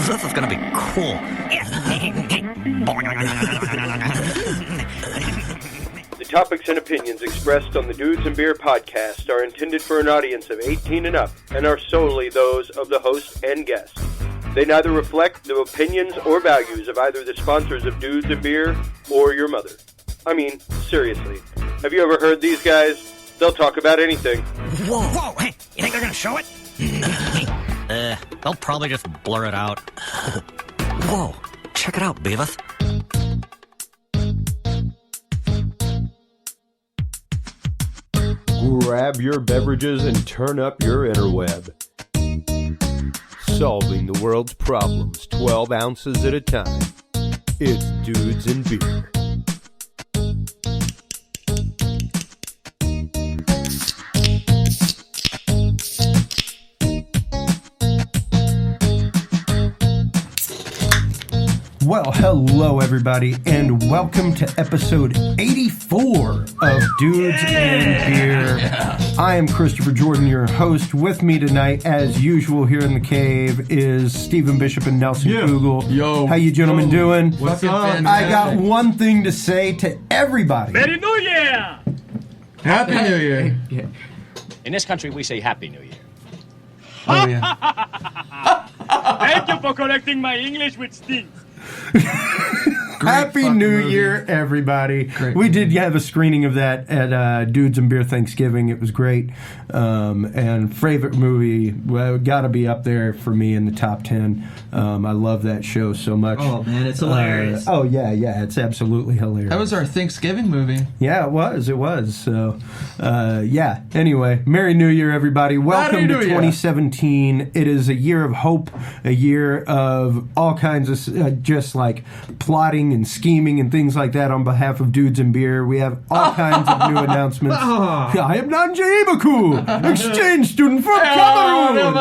This is gonna be cool. The topics and opinions expressed on the Dudes and Beer podcast are intended for an audience of 18 and up and are solely those of the host and guests. They neither reflect the opinions or values of either the sponsors of Dudes and Beer or your mother. I mean, seriously. Have you ever heard these guys? They'll talk about anything. Whoa, hey, you think they're gonna show it? They'll probably just blur it out. Whoa, check it out, Beavis. Grab your beverages and turn up your interweb. Solving the world's problems 12 ounces at a time. It's Dudes and Beer. Well, hello everybody, and welcome to episode 84 of Dudes and Beer. I am Christopher Jordan, your host. With me tonight, as usual, here in the cave is Stephen Bishop and Nelson Kugle. Yo. How you gentlemen doing? What's up? I got one thing to say to everybody. Merry New Year! Happy New Year. In this country, we say Happy New Year. Oh, yeah. Thank you for correcting my English, which stinks. Happy New Year, everybody. Great We movie. did have a screening of that at Dudes and Beer Thanksgiving. It was great. And favorite movie, well, got to be up there for me in the top 10. I love that show so much. Oh, man, it's hilarious. Yeah, it's absolutely hilarious. That was our Thanksgiving movie. Yeah, it was. So, yeah. Anyway, Merry New Year, everybody. Welcome to New Year. 2017. It is a year of hope, a year of all kinds of just like plotting and scheming and things like that on behalf of Dudes and Beer. We have all kinds of new announcements. I am Nanjay Ibaku, exchange student from Cameroon.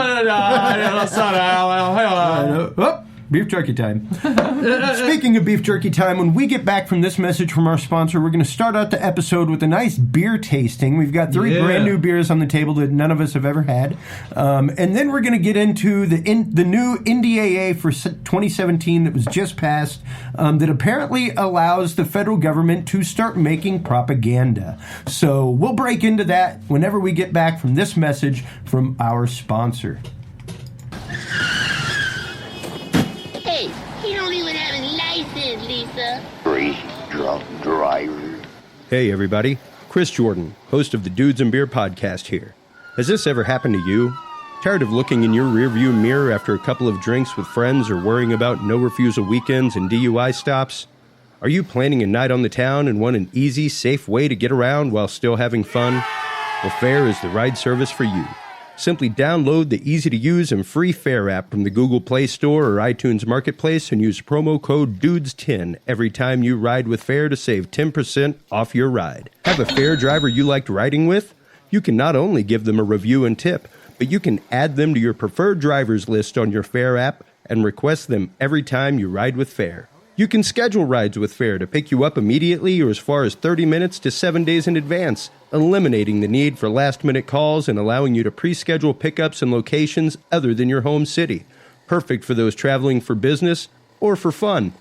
Oh, beef jerky time. Speaking of beef jerky time, when we get back from this message from our sponsor, we're going to start out the episode with a nice beer tasting. We've got three brand new beers on the table that none of us have ever had. And then we're going to get into the new NDAA for 2017 that was just passed that apparently allows the federal government to start making propaganda. So we'll break into that whenever we get back from this message from our sponsor. Hey, he don't even have his license, Lisa. Crazy drunk driver. Hey everybody, Chris Jordan, host of the Dudes and Beer podcast here. Has this ever happened to you? Tired of looking in your rearview mirror after a couple of drinks with friends or worrying about no-refusal weekends and DUI stops? Are you planning a night on the town and want an easy, safe way to get around while still having fun? Well, Fare is the ride service for you. Simply download the easy-to-use and free Fare app from the Google Play Store or iTunes Marketplace and use promo code DUDES10 every time you ride with Fare to save 10% off your ride. Have a Fare driver you liked riding with? You can not only give them a review and tip, but you can add them to your preferred drivers list on your Fare app and request them every time you ride with Fare. You can schedule rides with Fare to pick you up immediately or as far as 30 minutes to 7 days in advance, eliminating the need for last-minute calls and allowing you to pre-schedule pickups in locations other than your home city. Perfect for those traveling for business or for fun.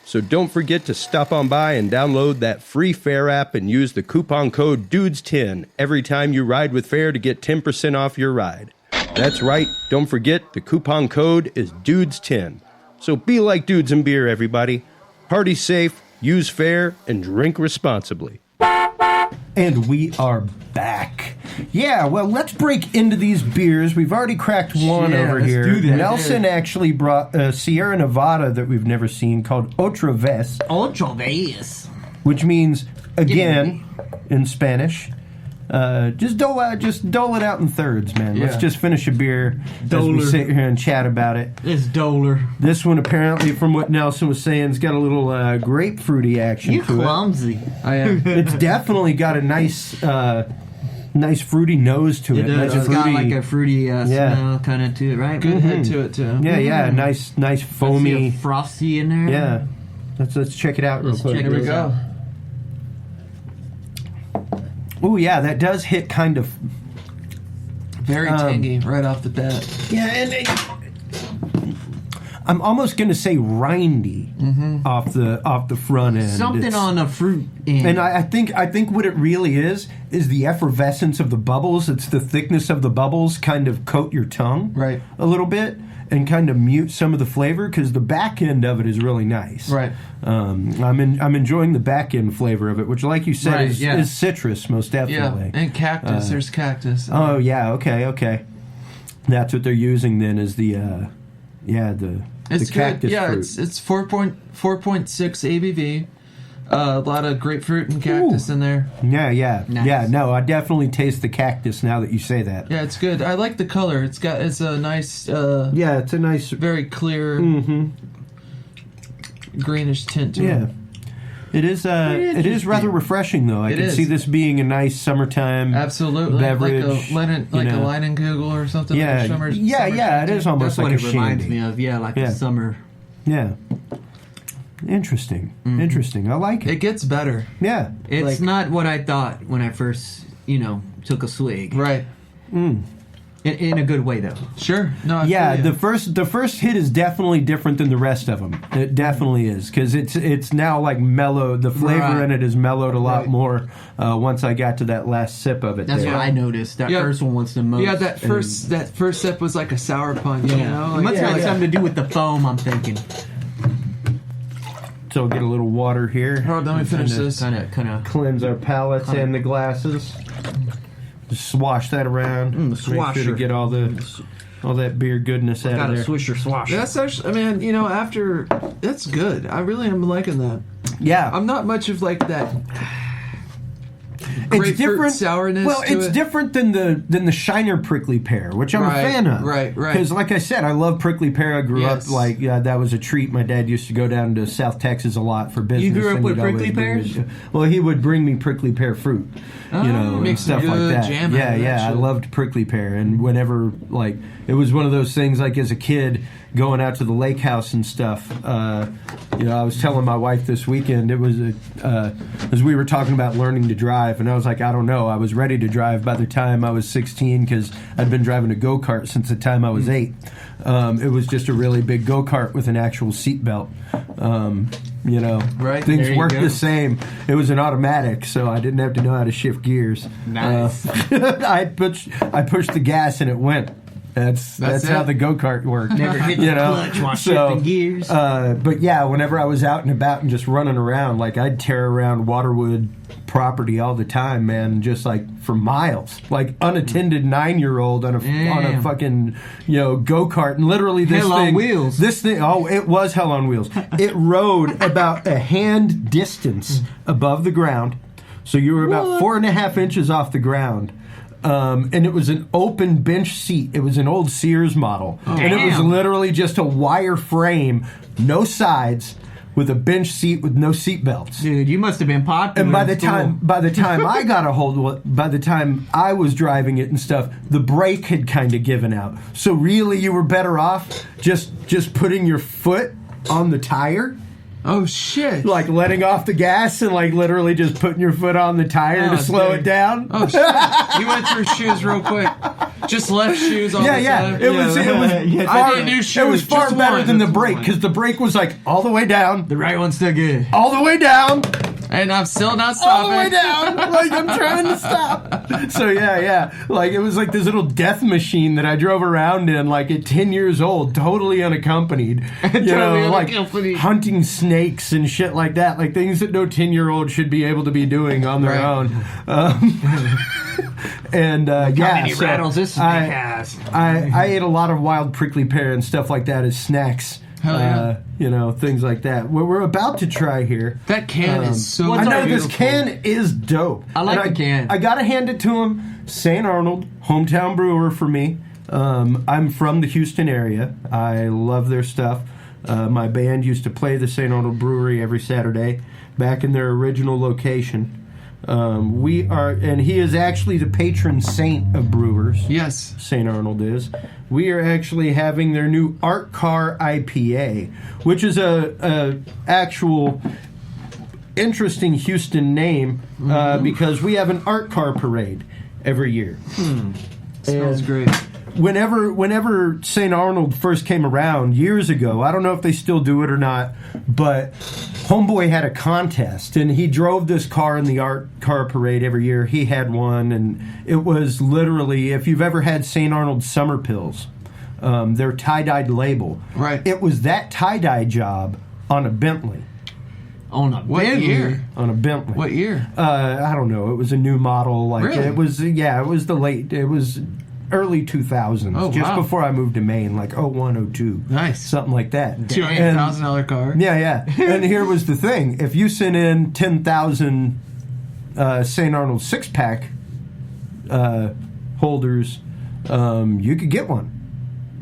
So don't forget to stop on by and download that free Fare app and use the coupon code DUDES10 every time you ride with Fare to get 10% off your ride. That's right, don't forget the coupon code is DUDES10. So be like Dudes and Beer, everybody. Party safe, use Fare, and drink responsibly. And we are back. Yeah, well, let's break into these beers. We've already cracked one over let's here. do that. Nelson actually brought a Sierra Nevada that we've never seen called Otra Vez, Ocho Vegas. which means, again, in Spanish, just dole it out in thirds, man. Let's Yeah. just finish a beer as we Doler. sit here and chat about it. It's Doler. This one, apparently, from what Nelson was saying, has got a little grapefruity action You to it. clumsy. I am. It's definitely got a nice fruity nose to it. It does. Nice It's got fruity- like a fruity smell kind of to it, right? Good head to it, too. yeah, nice I see foamy. a frosty in there. Yeah, let's check it out real Let's quick. check Here we this go. out. Oh yeah, that does hit kind of. Very tangy right off the bat. Yeah, and I'm almost going to say rindy off the front end. Something It's- on a fruit end. And I think what it really is the effervescence of the bubbles. It's the thickness of the bubbles kind of coat your tongue Right. a little bit and kind of mute some of the flavor because the back end of it is really nice. Right. I'm enjoying the back end flavor of it, which, like you said, Right, is citrus most definitely. Yeah, and cactus. There's cactus. Oh yeah, okay. That's what they're using then is the It's the cactus good. Yeah, fruit. it's 4.6 ABV. A lot of grapefruit and cactus in there. Yeah. Nice. Yeah, no, I definitely taste the cactus now that you say that. Yeah, it's good. I like the color. It's a nice, Yeah, it's a nice. very clear greenish tint to Yeah. it. It is. It is rather refreshing, though. I It can is. see this being a nice summertime Absolutely, beverage. like a know. Leinenkugel or something. Yeah, like summer it is almost That's what like it a reminds shandy. me of. Yeah, like Yeah. a summer. Yeah. Interesting. Interesting. I like It it. gets better. Yeah. It's Like- not what I thought when I first, took a swig. Right. In a good way, though. Sure. No. I Yeah, feel ya. the first hit is definitely different than the rest of them. It definitely is because it's now like mellow. The flavor Right. in it is mellowed a lot Right. more once I got to that last sip of it. That's there. what I noticed. That Yeah. first one was the most. Yeah, that first sip was like a sour punch. Yeah. You know? It must yeah, have yeah. something to do with the foam, I'm thinking. So get a little water here. Hold on, let me finish Kinda this. Kind of. Cleanse our palates and the glasses. Just swash that around. the Make sure to swasher. get all that beer goodness out Got of a there. swisher swasher. That's actually, I mean, after that's good. I really am liking that. Yeah, I'm not much of like that. it's grapefruit different sourness Well, to it's it. different than the Shiner prickly pear, which I'm Right, a fan of. right. Because, like I said, I love prickly pear. I grew Yes. up that was a treat. My dad used to go down to South Texas a lot for business. grew up and with he'd always prickly bring pears? me- well, he would bring me prickly pear fruit, and Make some stuff like good that. jam out of that Yeah, I shit. loved prickly pear, and whenever it was one of those things as a kid going out to the lake house and stuff. I was telling my wife this weekend, it was as we were talking about learning to drive, and I was like, I don't know. I was ready to drive by the time I was 16 because I'd been driving a go-kart since the time I was 8. It was just a really big go-kart with an actual seat belt. Right, Things there you worked go. the same. It was an automatic, so I didn't have to know how to shift gears. Nice. I pushed the gas and it went. That's how it. the go-kart worked. Never hit the clutch while shifting gears. But yeah, whenever I was out and about and just running around, I'd tear around Waterwood property all the time, man, just for miles, unattended 9-year-old on a Damn. fucking go-kart, and literally this Hell on thing, wheels. This thing, it was hell on wheels. It rode about a hand distance above the ground, so you were about 4.5 inches off the ground. And it was an open bench seat. It was an old Sears model. And it was Damn. literally just a wire frame, no sides, with a bench seat with no seat belts. Dude, you must have been popular. And by in the school. time I got a hold of it, by the time I was driving it and stuff, the brake had kind of given out. So really, you were better off just putting your foot on the tire, Oh shit. letting off the gas and literally just putting your foot on the tire Oh, to slow dude. it down. Oh shit. You went through shoes real quick. Just left shoes all the time. It was Yeah, far, I didn't do shoes, it was far just better one. than the Just brake one. because the brake was all the way down, The right one's still good. all the way down, And I'm still not all the way stopping. down. I'm trying to stop. So yeah. It was this little death machine that I drove around in at 10 years old, totally unaccompanied. unaccompanied. Hunting snakes and shit like that, things that no 10-year-old should be able to be doing on their Right. own. And How many so rattles this snake has? I ate a lot of wild prickly pear and stuff like that as snacks. Hell yeah. Things like that. What we're about to try here. That can is so I know beautiful. this can is dope. I like And the can. I gotta hand it to him. St. Arnold, hometown brewer for me. I'm from the Houston area. I love their stuff. My band used to play the St. Arnold Brewery every Saturday, back in their original location. And he is actually the patron saint of brewers. Yes. St. Arnold is. We are actually having their new Art Car IPA, which is a actual interesting Houston name because we have an art car parade every year. Smells great. whenever St. Arnold first came around years ago, I don't know if they still do it or not, but Homeboy had a contest, and he drove this car in the art car parade every year. He had one, and it was literally, if you've ever had St. Arnold Summer Pills, their tie-dyed label. Right. It was that tie-dye job on a Bentley. On a What Bentley. year? On a Bentley. What year? I don't know. It was a new model. Like Really? it was. Yeah, it was early 2000s. Oh, just wow. before I moved to Maine, like 01, 02. Nice. Something like that. $200,000 car. Yeah. And here was the thing: if you sent in 10,000 St. Arnold 6-pack holders, you could get one.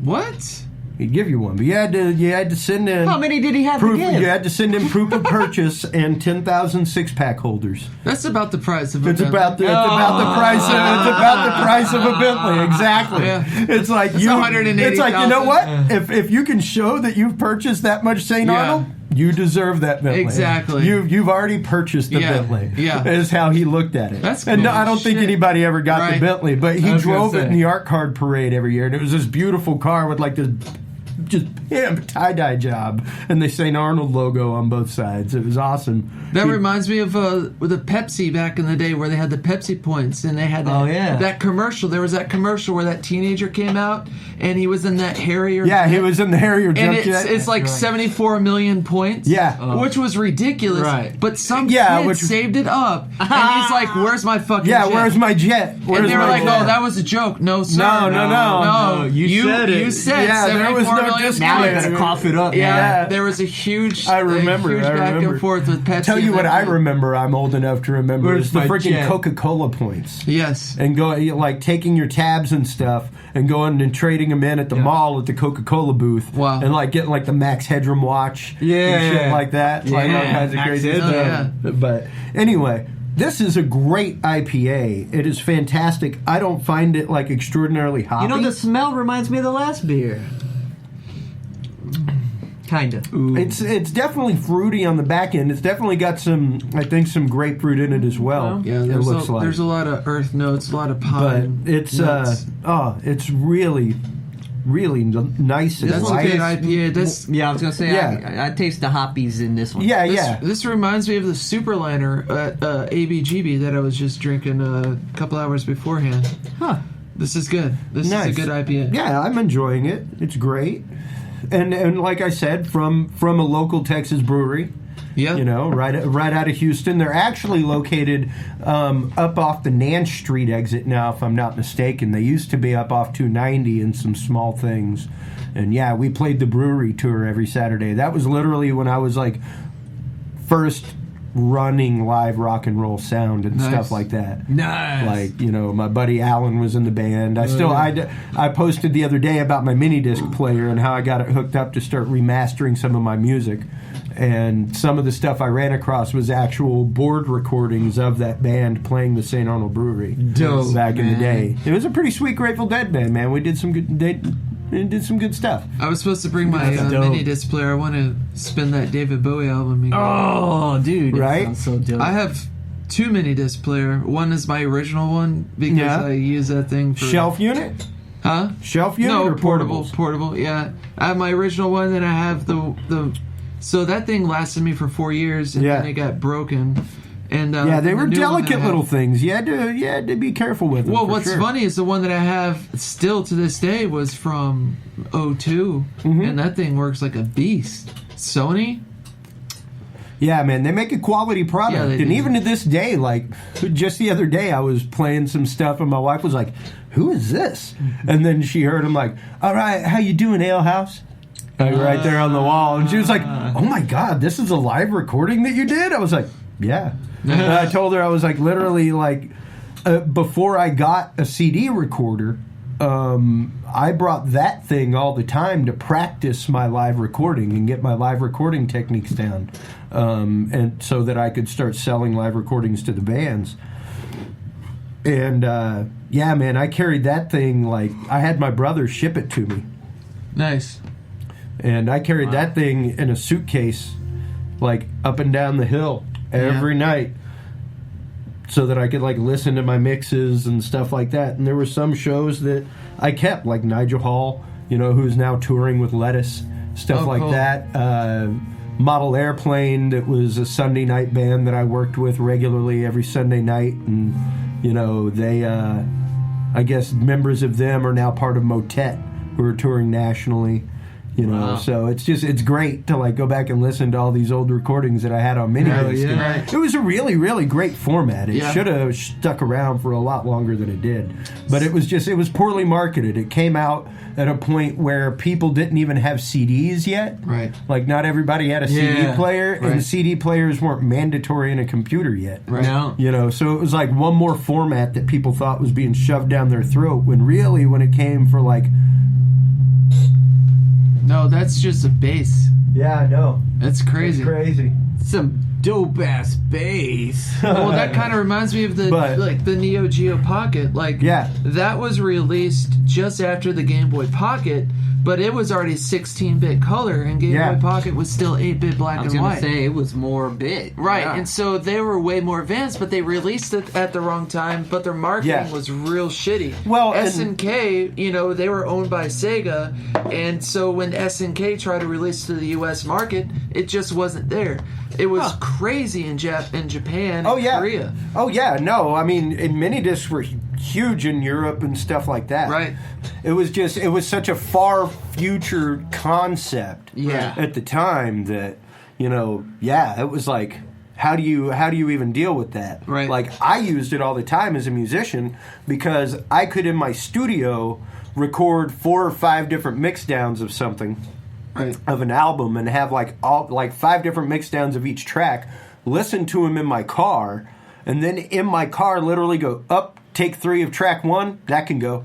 What? He'd give you one, but you had to send in. How many did he have proof? to give? You had to send in proof of purchase and 10,000 6-pack holders. That's about the price of a It's Bentley. about the price of a Bentley. Exactly. Yeah. It's like It's you. $180,000. It's like, you know what? If you can show that you've purchased that much St. Yeah. Arnold, you deserve that Bentley. Exactly. You've already purchased the Yeah. Bentley. Yeah. Is how he looked at it. That's And cool. I don't think Shit. anybody ever got Right. the Bentley, but he I was gonna drove it say. in the art card parade every year, and it was this beautiful car with like this just tie-dye job and the St. Arnold logo on both sides. It was awesome. That reminds me of with the Pepsi back in the day where they had the Pepsi points and they had that, Oh, yeah. that commercial. There was that commercial where that teenager came out and he was in that Harrier. Yeah, he jet. was in the Harrier And jump it's, jet. it's like 74 million points. Yeah. Which was ridiculous. Right. But some Yeah, kid which- saved it up. And he's like, where's my fucking Yeah, jet? where's my jet? Where's And they were my like, jet? oh, that was a joke. No, sir. No. No, you said it. You said Yeah, there was 74 no million discount. Now I points. gotta cough it up. Yeah, Yeah. there was a huge, I remember. huge I back remember. and forth with Pepsi. Tell you and what that I thing. remember. I'm old enough to remember Where's is the my freaking jet? Coca-Cola points. Yes. And like taking your tabs and stuff and going and trading them in at the mall at the Coca-Cola booth. Wow. And like getting like the Max Headroom watch. Yeah. And shit like that. Like all Yeah, kinds of Max crazy Headroom. stuff. But anyway, this is a great IPA. It is fantastic. I don't find it like extraordinarily hoppy. You know, the smell reminds me of the last beer. Kinda. It's definitely fruity on the back end. It's definitely got some grapefruit in it as well. Yeah, it there's looks a, like. there's a lot of earth notes, a lot of But pine. it's nuts. it's really nice and That's a light. good IPA. This Yeah, I was gonna say, Yeah. I taste the hoppies in this one. Yeah, this, yeah. this reminds me of the Superliner at ABGB that I was just drinking a couple hours beforehand. Huh. This is good. This Nice. is a good IPA. Yeah, I'm enjoying it. It's great. And like I said, from a local Texas brewery. Yeah. You know, right out of Houston. They're actually located up off the Nance Street exit now, if I'm not mistaken. They used to be up off 290 and some small things. And yeah, we played the brewery tour every Saturday. That was literally when I was like first running live rock and roll sound and Nice. stuff like that. Nice. Like, you know, my buddy Alan was in the band. I posted the other day about my mini disc player and how I got it hooked up to start remastering some of my music. And some of the stuff I ran across was actual board recordings of that band playing the St. Arnold Brewery Dope, back in the man. day. It was a pretty sweet Grateful Dead band, man. We did some good. They did some good stuff. I was supposed to bring my That's dope. mini disc player. I want to spin that David Bowie album again. Oh, dude. That Right? sounds so dope. I have two mini disc player. One is my original one because Yeah. I use that thing for Shelf unit? Huh? Shelf unit No, or portable. portables? Portable. Yeah, I have my original one, and I have the. So that thing lasted me for 4 years, and Yeah. then it got broken. And Yeah, they the were new one that I delicate have- little things. You had to be careful with them. Well, for what's sure. funny is the one that I have still to this day was from 02, Mm-hmm. and that thing works like a beast. Sony. Yeah, man, they make a quality product. Yeah, they and do. even to this day, like, just the other day, I was playing some stuff, and my wife was like, "Who is this?" And then she heard him like, "All right, how you doing, Ale House?" Like, right there on the wall. And she was like, "Oh, my God, this is a live recording that you did?" I was like, "Yeah." And I told her, I was like, literally, like, before I got a CD recorder, I brought that thing all the time to practice my live recording and get my live recording techniques down, and so that I could start selling live recordings to the bands. And yeah, man, I carried that thing like I had my brother ship it to me, Nice. and I carried that thing in a suitcase, like up and down the hill every night, so that I could like listen to my mixes and stuff like that. And there were some shows that I kept, like Nigel Hall, who's now touring with Lettuce, stuff like cool. that. Model Airplane, that was a Sunday night band that I worked with regularly every Sunday night, and they, I guess members of them are now part of Motet, who are touring nationally. Wow. So it's great to like go back and listen to all these old recordings that I had on minidisc. Yeah. Right. It was a really, really great format. It Yeah. should have stuck around for a lot longer than it did. But it was poorly marketed. It came out at a point where people didn't even have CDs yet. Right. Like not everybody had a CD player, and Right. CD players weren't mandatory in a computer yet. Right. No. So it was like one more format that people thought was being shoved down their throat, when really when it came for like... No, that's just a bass. Yeah, I know. That's crazy. It's crazy. Some dope ass bass. Well, that kind of reminds me of the Neo Geo Pocket. Like, Yeah. that was released just after the Game Boy Pocket, but it was already 16-bit color, and Game Yeah. Boy Pocket was still 8-bit black I was and gonna white. say it was more bit. Right, Yeah. and so they were way more advanced, but they released it at the wrong time, but their marketing Yeah. was real shitty. Well, and- SNK, they were owned by Sega, and so when SNK tried to release to the US market, it just wasn't there. It was crazy in Japan and Korea. Oh yeah, no, I mean, minidiscs were huge in Europe and stuff like that. Right. It was such a far future concept Yeah. at the time that, it was like, how do you even deal with that? Right. Like, I used it all the time as a musician because I could, in my studio, record 4 or 5 different mix downs of something. Right. Of an album, and have like 5 different mix downs of each track, listen to them in my car, and then in my car literally go up, take 3 of track 1, that can go,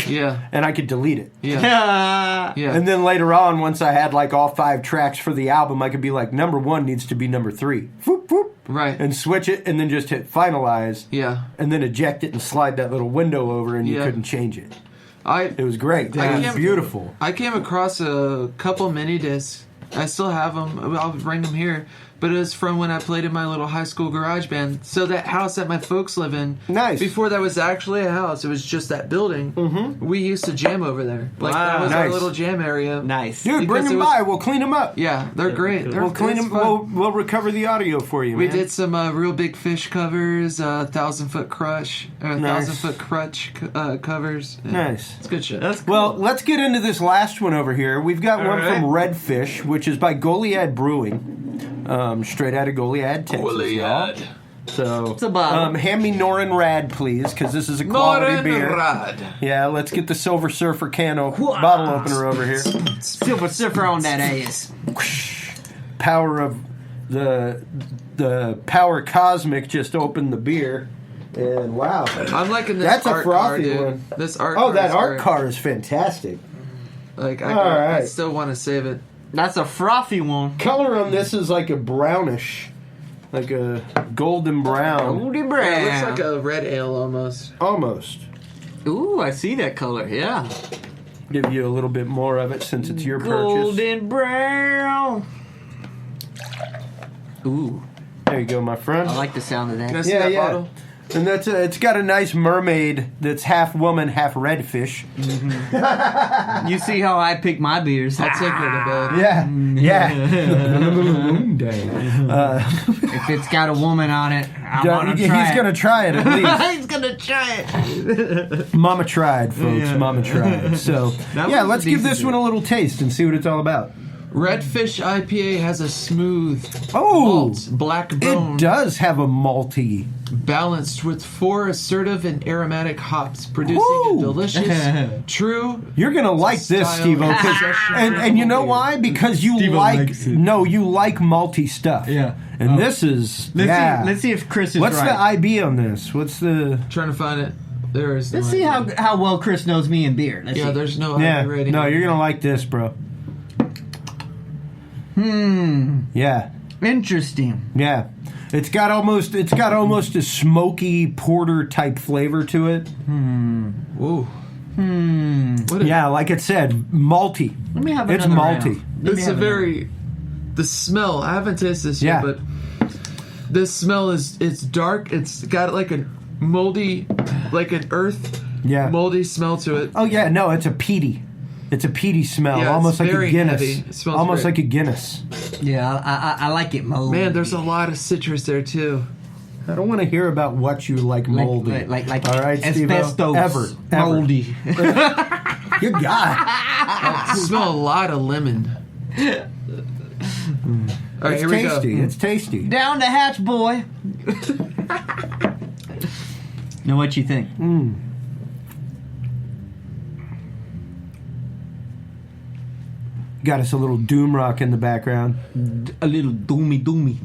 Yeah. and I could delete it. Yeah. Yeah. And then later on, once I had like all 5 tracks for the album, I could be like, number 1 needs to be number 3. Whoop, whoop. Right. And switch it, and then just hit finalize. Yeah. And then eject it and slide that little window over, and you Yeah. couldn't change it. It It was great. It was beautiful. I came across a couple mini discs. I still have them. I'll bring them here. But it was from when I played in my little high school garage band. So that house that my folks live in, Nice. before that was actually a house, it was just that building. Mm-hmm. We used to jam over there. Like, that was our Nice. little jam area. Nice. Dude, bring Because them it was- by. We'll clean them up. Yeah, they're great. We'll clean it's them. fun. We'll recover the audio for you, We man. did some Real Big Fish covers, 1,000-Foot Crush, Nice. 1,000-Foot Crutch covers. Yeah. Nice. It's good shit. That's cool. Well, let's get into this last one over here. We've got one right. from Redfish, which is by Goliad Brewing, straight out of Goliad, Texas. Y'all. So, a bottle. hand me Norin Rad, please, because this is a quality beer. Rod. Yeah, let's get the Silver Surfer bottle opener over here. Silver Surfer on that ass. Power of the Power Cosmic just opened the beer, and wow, I'm liking this that's a art car, frothy dude. one. This art Oh, car that is art great. car is fantastic. Like, I right. still want to save it. That's a frothy one. Color on this is like a brownish, like a golden brown, Goldie Yeah, brown. it looks like a red ale almost. almost. Ooh, I see that color. Yeah. Give you a little bit more of it since it's your purchase. Golden brown. Ooh, There you go, my friend. I like the sound of Can I that. see that bottle? And that's it's got a nice mermaid that's half woman, half redfish. You see how I pick my beers? I'll take her to bed. Yeah, yeah. If it's got a woman on it, I want to He's try it. gonna try it at least. He's gonna try it. Mama tried, folks. Yeah. Mama tried. So That yeah, was a let's give decent this one a little taste and see what it's all about. Redfish IPA has a smooth Oh, malt, black bone, it does have a malty. balanced with 4 assertive and aromatic hops, producing Woo! a delicious, true. You're gonna like this, Style Steve-O, session and you know beer. why? Because you Steve-O like likes it. you like malty stuff. Yeah. And this is Let's see if Chris is What's right. the IB on this? What's the Trying to find it. There is. Let's no see idea. how well Chris knows me in beer. Let's Yeah, see. there's no Yeah. IB rating. No, you're gonna like this, bro. Yeah. Interesting. Yeah. It's got almost a smoky porter type flavor to it. Whoa. What Yeah, like it said, malty. Let me have It's another malty. round. Let me It's a have very. The smell. I haven't tasted this Yeah. yet, but this smell is. It's dark. It's got like a moldy, like an earth Yeah. moldy smell to it. Oh yeah, no, it's a peaty. It's a peaty smell, Yeah, almost it's like a very Guinness. heavy. It smells Almost great. like a Guinness. Yeah, I like it moldy. Man, there's a lot of citrus there too. I don't want to hear about what you like moldy. Like all right, Steve-O? asbestos. Ever. Moldy. Good God. I smell a lot of lemon. All right, It's here we go. tasty. It's tasty. Down the hatch, boy. Now, what you think? Got us a little doom rock in the background. A little doomy.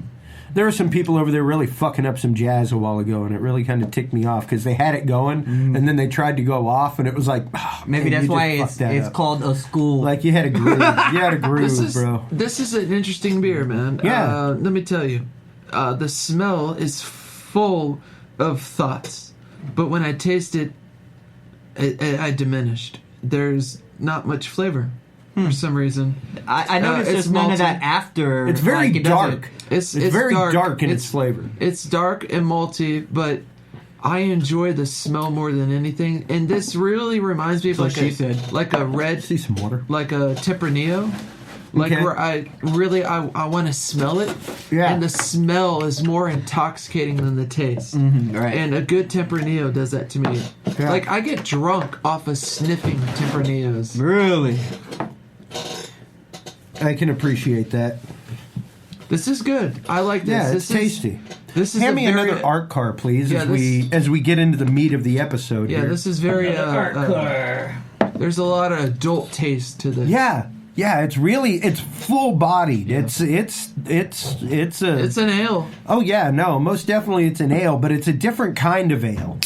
There were some people over there really fucking up some jazz a while ago, and it really kind of ticked me off because they had it going, and then they tried to go off, and it was like, oh, Maybe man, that's you why just fucked that it's up. called a school. Like you had a groove. You had a groove, bro. This is an interesting beer, man. Yeah. Let me tell you, the smell is full of thoughts, but when I taste it, I diminished. There's not much flavor for some reason. I noticed it's there's none of malty. that after. It's very like, it doesn't- dark. It's very dark in its flavor. It's dark and malty, but I enjoy the smell more than anything. And this really reminds me of That's what she said. like a red, See some water. like a Tempranillo. Like Okay. where I want to smell it, Yeah. and the smell is more intoxicating than the taste. right. And a good Tempranillo does that to me. Yeah. Like I get drunk off of sniffing Tempranillos. Really? I can appreciate that. This is good. I like this. Yeah, this it's tasty. This is Hand a me very, another art car, please, Yeah, as we get into the meat of the episode. Yeah, here. this is very. There's a lot of adult taste to this. Yeah, it's full bodied. Yeah. It's It's an ale. Oh yeah, no, most definitely it's an ale, but it's a different kind of ale.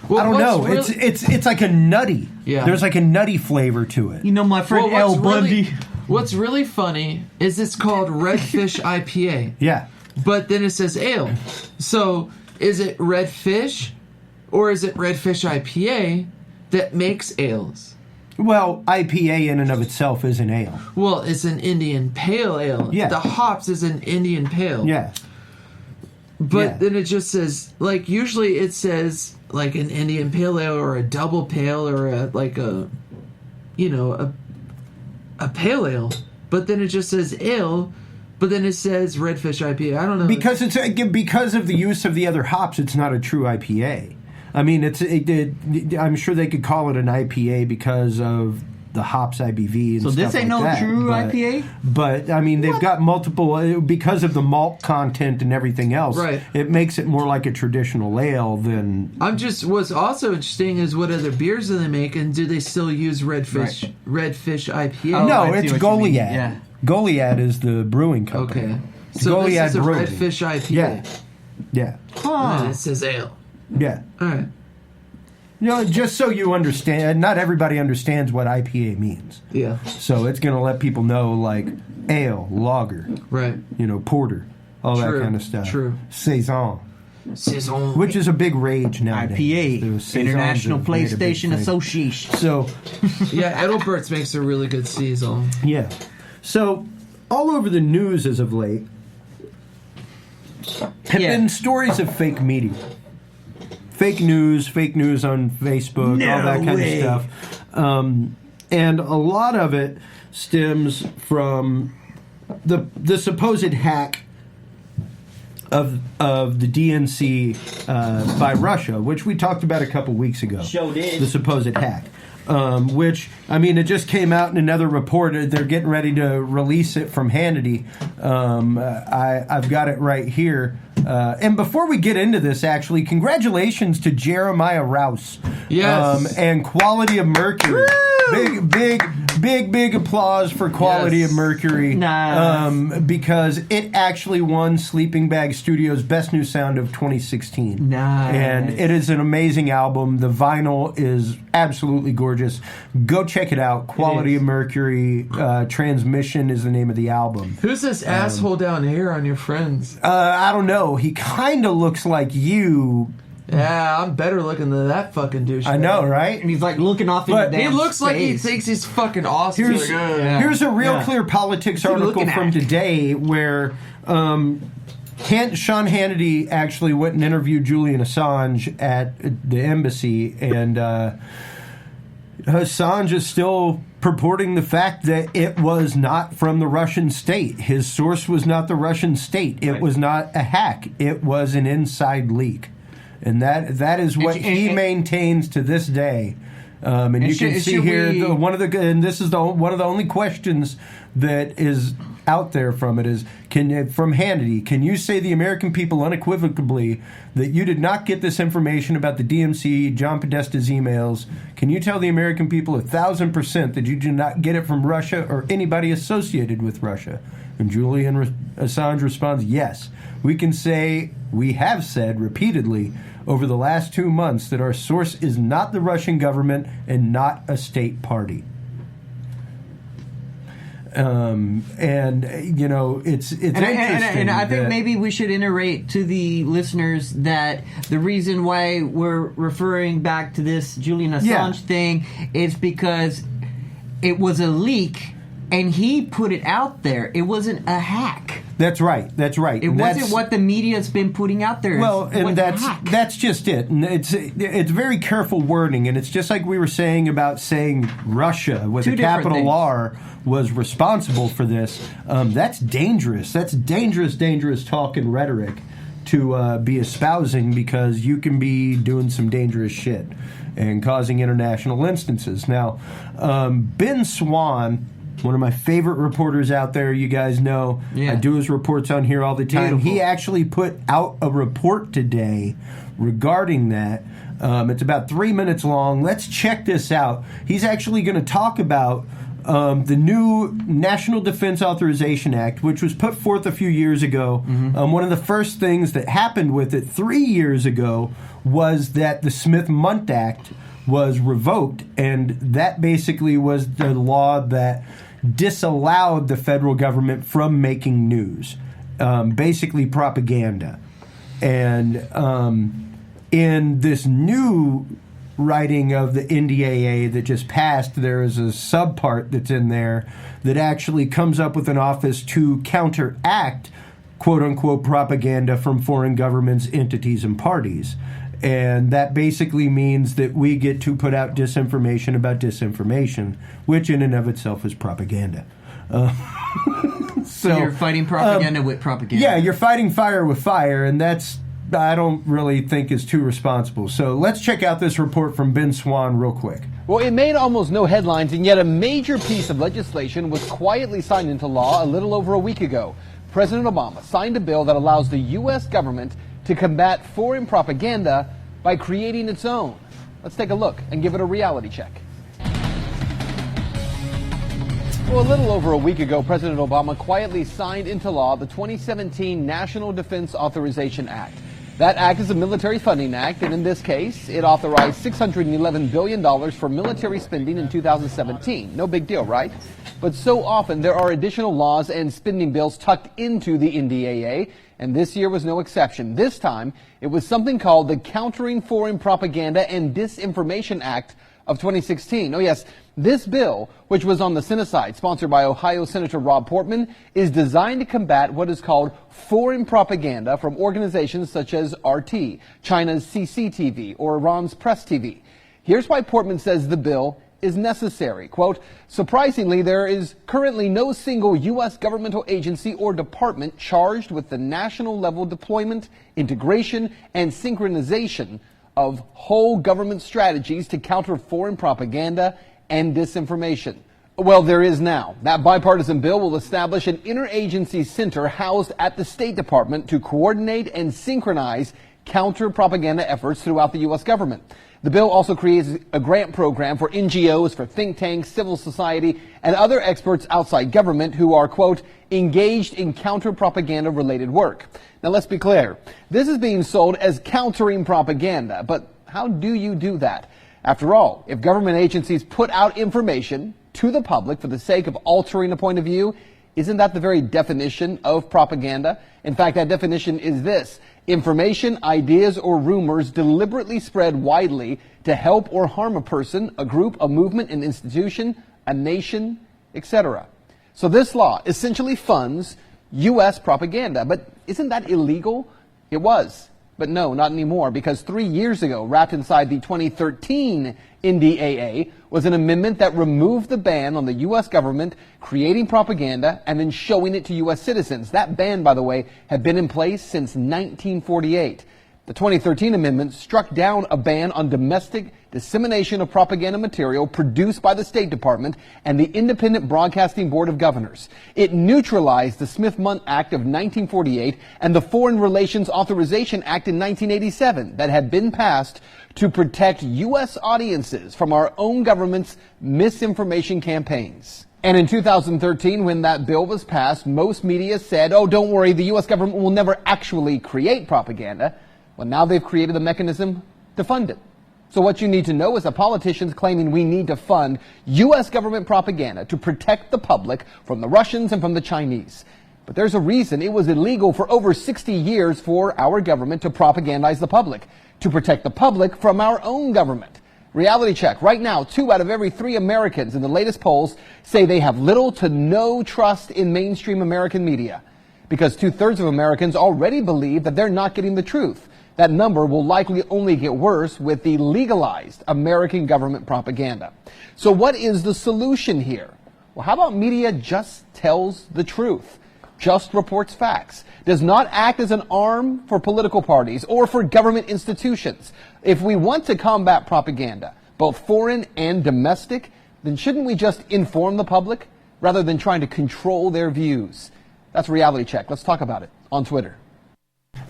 Well, I don't know. what's It's like a nutty. Yeah. There's like a nutty flavor to it. You know, my friend Well, El Bundy. What's really funny is it's called Redfish IPA, Yeah. but then it says ale. So is it Redfish, or is it Redfish IPA that makes ales? Well, IPA in and of itself is an ale. Well, it's an Indian Pale Ale. Yeah. The hops is an Indian Pale. Yeah. But Yeah. then it just says, like, usually it says, like, an Indian Pale Ale or a double pale or a pale ale. But then it just says ale, but then it says Redfish IPA. I don't know. Because because of the use of the other hops, it's not a true IPA. I mean, I'm sure they could call it an IPA because of the hops IBV and So stuff this ain't like no that, true IPA? But I mean, they've got multiple because of the malt content and everything else. Right. It makes it more like a traditional ale than. What's also interesting is what other beers do they make, and do they still use Redfish IPA? Oh, no, I see it's what you mean. Goliad. Yeah. Goliad is the brewing company. Okay. So Goliad this is a Brewing. Redfish IPA. Yeah. Yeah. And it says ale. Yeah. All right. You know, just so you understand, not everybody understands what IPA means. Yeah. So it's going to let people know, like, ale, lager, Right. porter, all True, that kind of stuff. true. Saison, Saison. which is a big rage nowadays. IPA, Those Saisons International have made a big PlayStation thing. Association. So, Yeah, Edelbert's makes a really good saison. yeah. So, all over the news as of late have Yeah. been stories of fake media. Fake news on Facebook, all that kind of stuff. And a lot of it stems from the supposed hack of the DNC by Russia, which we talked about a couple weeks ago. Sure did. The supposed hack. Which, I mean, it just came out in another report. They're getting ready to release it from Hannity. I've got it right here. And before we get into this, actually, congratulations to Jeremiah Rouse. Yes. And Quality of Mercury. Big applause for Quality Yes. of Mercury. Nice. Because it actually won Sleeping Bag Studios' Best New Sound of 2016. Nice. And it is an amazing album. The vinyl is absolutely gorgeous. Go check it out. Quality of Mercury. Transmission is the name of the album. Who's this asshole down here on your friends? I don't know. He kind of looks like you. Yeah, I'm better looking than that fucking douche. I know, right? And he's like looking off in But the He damn looks like he space. thinks he's fucking awesome. Here's, Yeah. here's a real Yeah. Clear Politics he article looking from at? today where Sean Hannity actually went and interviewed Julian Assange at the embassy, and Assange is still purporting the fact that it was not from the Russian state. His source was not the Russian state. It was not a hack. It was an inside leak. And that is what he maintains to this day. And you can see here and this is one of the only questions that is out there from it is from Hannity. Can you say the American people unequivocally that you did not get this information about the DMC, John Podesta's emails? Can you tell the American people 1,000% that you did not get it from Russia or anybody associated with Russia? And Julian Assange responds, yes. We have said repeatedly over the last 2 months that our source is not the Russian government and not a state party. And you know, it's interesting. And I think maybe we should iterate to the listeners that the reason why we're referring back to this Julian Assange thing is because it was a leak and he put it out there. It wasn't a hack. That's right. It wasn't what the media's been putting out there. Well, and that's just it. And it's very careful wording, and it's just like we were saying about saying Russia with a capital R was responsible for this. That's dangerous. That's dangerous talk and rhetoric to be espousing, because you can be doing some dangerous shit and causing international instances. Now, Ben Swan, one of my favorite reporters out there, you guys know. I do his reports on here all the time. Beautiful. He actually put out a report today regarding that. It's about 3 minutes long. Let's check this out. He's actually going to talk about the new National Defense Authorization Act, which was put forth a few years ago. Mm-hmm. One of the first things that happened with it 3 years ago was that the Smith-Mundt Act was revoked, and that basically was the law that disallowed the federal government from making news, basically propaganda. And in this new writing of the NDAA that just passed, there is a subpart that's in there that actually comes up with an office to counteract quote-unquote propaganda from foreign governments, entities, and parties. And that basically means that we get to put out disinformation about disinformation, which in and of itself is propaganda. So you're fighting propaganda with propaganda. Yeah, you're fighting fire with fire, and that's, I don't really think, is too responsible. So let's check out this report from Ben Swan real quick. Well, it made almost no headlines, and yet a major piece of legislation was quietly signed into law a little over a week ago. President Obama signed a bill that allows the U.S. government to combat foreign propaganda by creating its own. Let's take a look and give it a reality check. Well, a little over a week ago, President Obama quietly signed into law the 2017 National Defense Authorization Act. That act is a military funding act, and in this case, it authorized $611 billion for military spending in 2017. No big deal, right? But so often there are additional laws and spending bills tucked into the NDAA, and this year was no exception. This time, it was something called the Countering Foreign Propaganda and Disinformation Act of 2016. Oh yes, this bill, which was on the Senate side, sponsored by Ohio Senator Rob Portman, is designed to combat what is called foreign propaganda from organizations such as RT, China's CCTV, or Iran's Press TV. Here's why Portman says the bill is necessary. Quote, surprisingly, there is currently no single U.S. governmental agency or department charged with the national level deployment, integration, and synchronization of whole government strategies to counter foreign propaganda and disinformation. Well, there is now. That bipartisan bill will establish an interagency center housed at the State Department to coordinate and synchronize counter-propaganda efforts throughout the U.S. government. The bill also creates a grant program for NGOs, for think tanks, civil society, and other experts outside government who are, quote, engaged in counter-propaganda related work. Now, let's be clear. This is being sold as countering propaganda, but how do you do that? After all, if government agencies put out information to the public for the sake of altering a point of view, isn't that the very definition of propaganda? In fact, that definition is this: information, ideas, or rumors deliberately spread widely to help or harm a person, a group, a movement, an institution, a nation, etc. So this law essentially funds U.S. propaganda. But isn't that illegal? It was. But no, not anymore, because 3 years ago, wrapped inside the 2013 NDAA, was an amendment that removed the ban on the U.S. government creating propaganda and then showing it to U.S. citizens. That ban, by the way, had been in place since 1948. The 2013 amendment struck down a ban on domestic dissemination of propaganda material produced by the State Department and the Independent Broadcasting Board of Governors. It neutralized the Smith-Mundt Act of 1948 and the Foreign Relations Authorization Act in 1987 that had been passed to protect U.S. audiences from our own government's misinformation campaigns. And in 2013, when that bill was passed, most media said, oh, don't worry, the U.S. government will never actually create propaganda. Well, now they've created a mechanism to fund it. So what you need to know is that politicians claiming we need to fund U.S. government propaganda to protect the public from the Russians and from the Chinese. But there's a reason it was illegal for over 60 years for our government to propagandize the public, to protect the public from our own government. Reality check. Right now, 2 out of every 3 Americans in the latest polls say they have little to no trust in mainstream American media, because 2/3 of Americans already believe that they're not getting the truth. That number will likely only get worse with the legalized American government propaganda. So what is the solution here? Well, how about media just tells the truth, just reports facts, does not act as an arm for political parties or for government institutions? If we want to combat propaganda, both foreign and domestic, then shouldn't we just inform the public rather than trying to control their views? That's Reality Check. Let's talk about it on Twitter.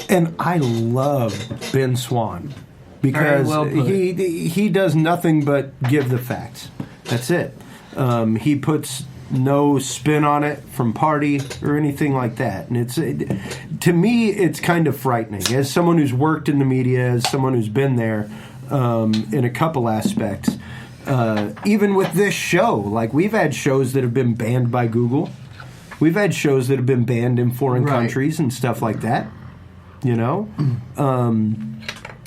And I love Ben Swan because he does nothing but give the facts. That's it. He puts no spin on it from party or anything like that. And to me, it's kind of frightening. As someone who's worked in the media, as someone who's been there in a couple aspects, even with this show, like we've had shows that have been banned by Google. We've had shows that have been banned in foreign countries and stuff like that. You know?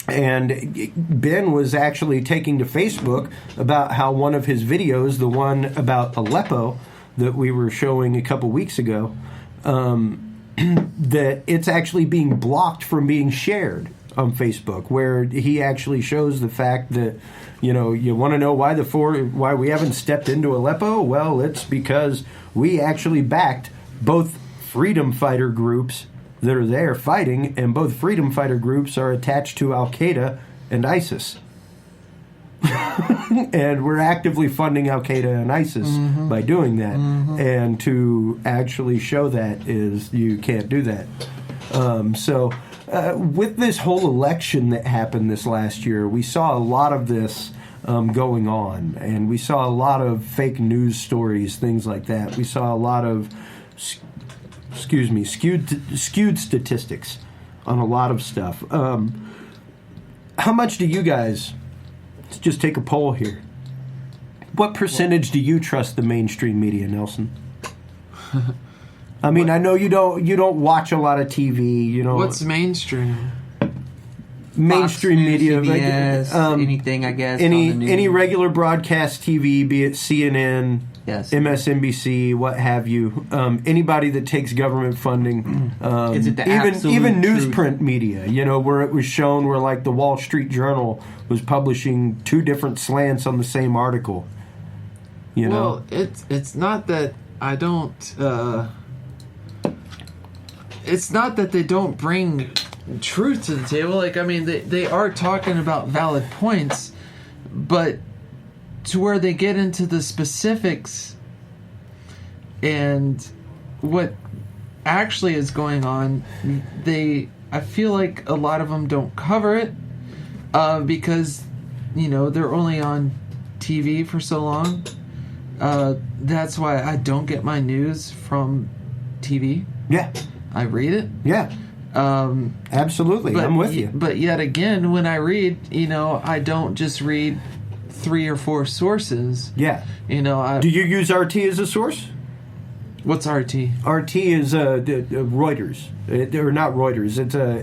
And Ben was actually taking to Facebook about how one of his videos, the one about Aleppo that we were showing a couple weeks ago, that it's actually being blocked from being shared on Facebook, where he actually shows the fact that, you know, you want to know why we haven't stepped into Aleppo? Well, it's because we actually backed both freedom fighter groups that are there fighting, and both freedom fighter groups are attached to Al-Qaeda and ISIS. And we're actively funding Al-Qaeda and ISIS by doing that. And to actually show that is, you can't do that. With this whole election that happened this last year, we saw a lot of this going on. And we saw a lot of fake news stories, things like that. We saw a lot of skewed statistics on a lot of stuff. How much do you guys, let's just take a poll here, what percentage do you trust the mainstream media, Nelson? I mean, I know you don't watch a lot of TV, you know. What's mainstream? Mainstream Fox News, media, CBS, anything, I guess. Any regular broadcast TV, be it CNN, yes, MSNBC, what have you. Anybody that takes government funding, Is it the even absolute newsprint media, you know, where it was shown where like the Wall Street Journal was publishing 2 different slants on the same article. You know, well, it's not that I don't. It's not that they don't bring truth to the table. Like, I mean, they are talking about valid points, but to where they get into the specifics and what actually is going on, I feel like a lot of them don't cover it because, you know, they're only on TV for so long. That's why I don't get my news from TV. Yeah. I read it. Yeah. Absolutely. I'm with you. But yet again, when I read, you know, I don't just read 3 or 4 sources. Yeah. You know, do you use RT as a source? What's RT? RT is Reuters. Or not Reuters.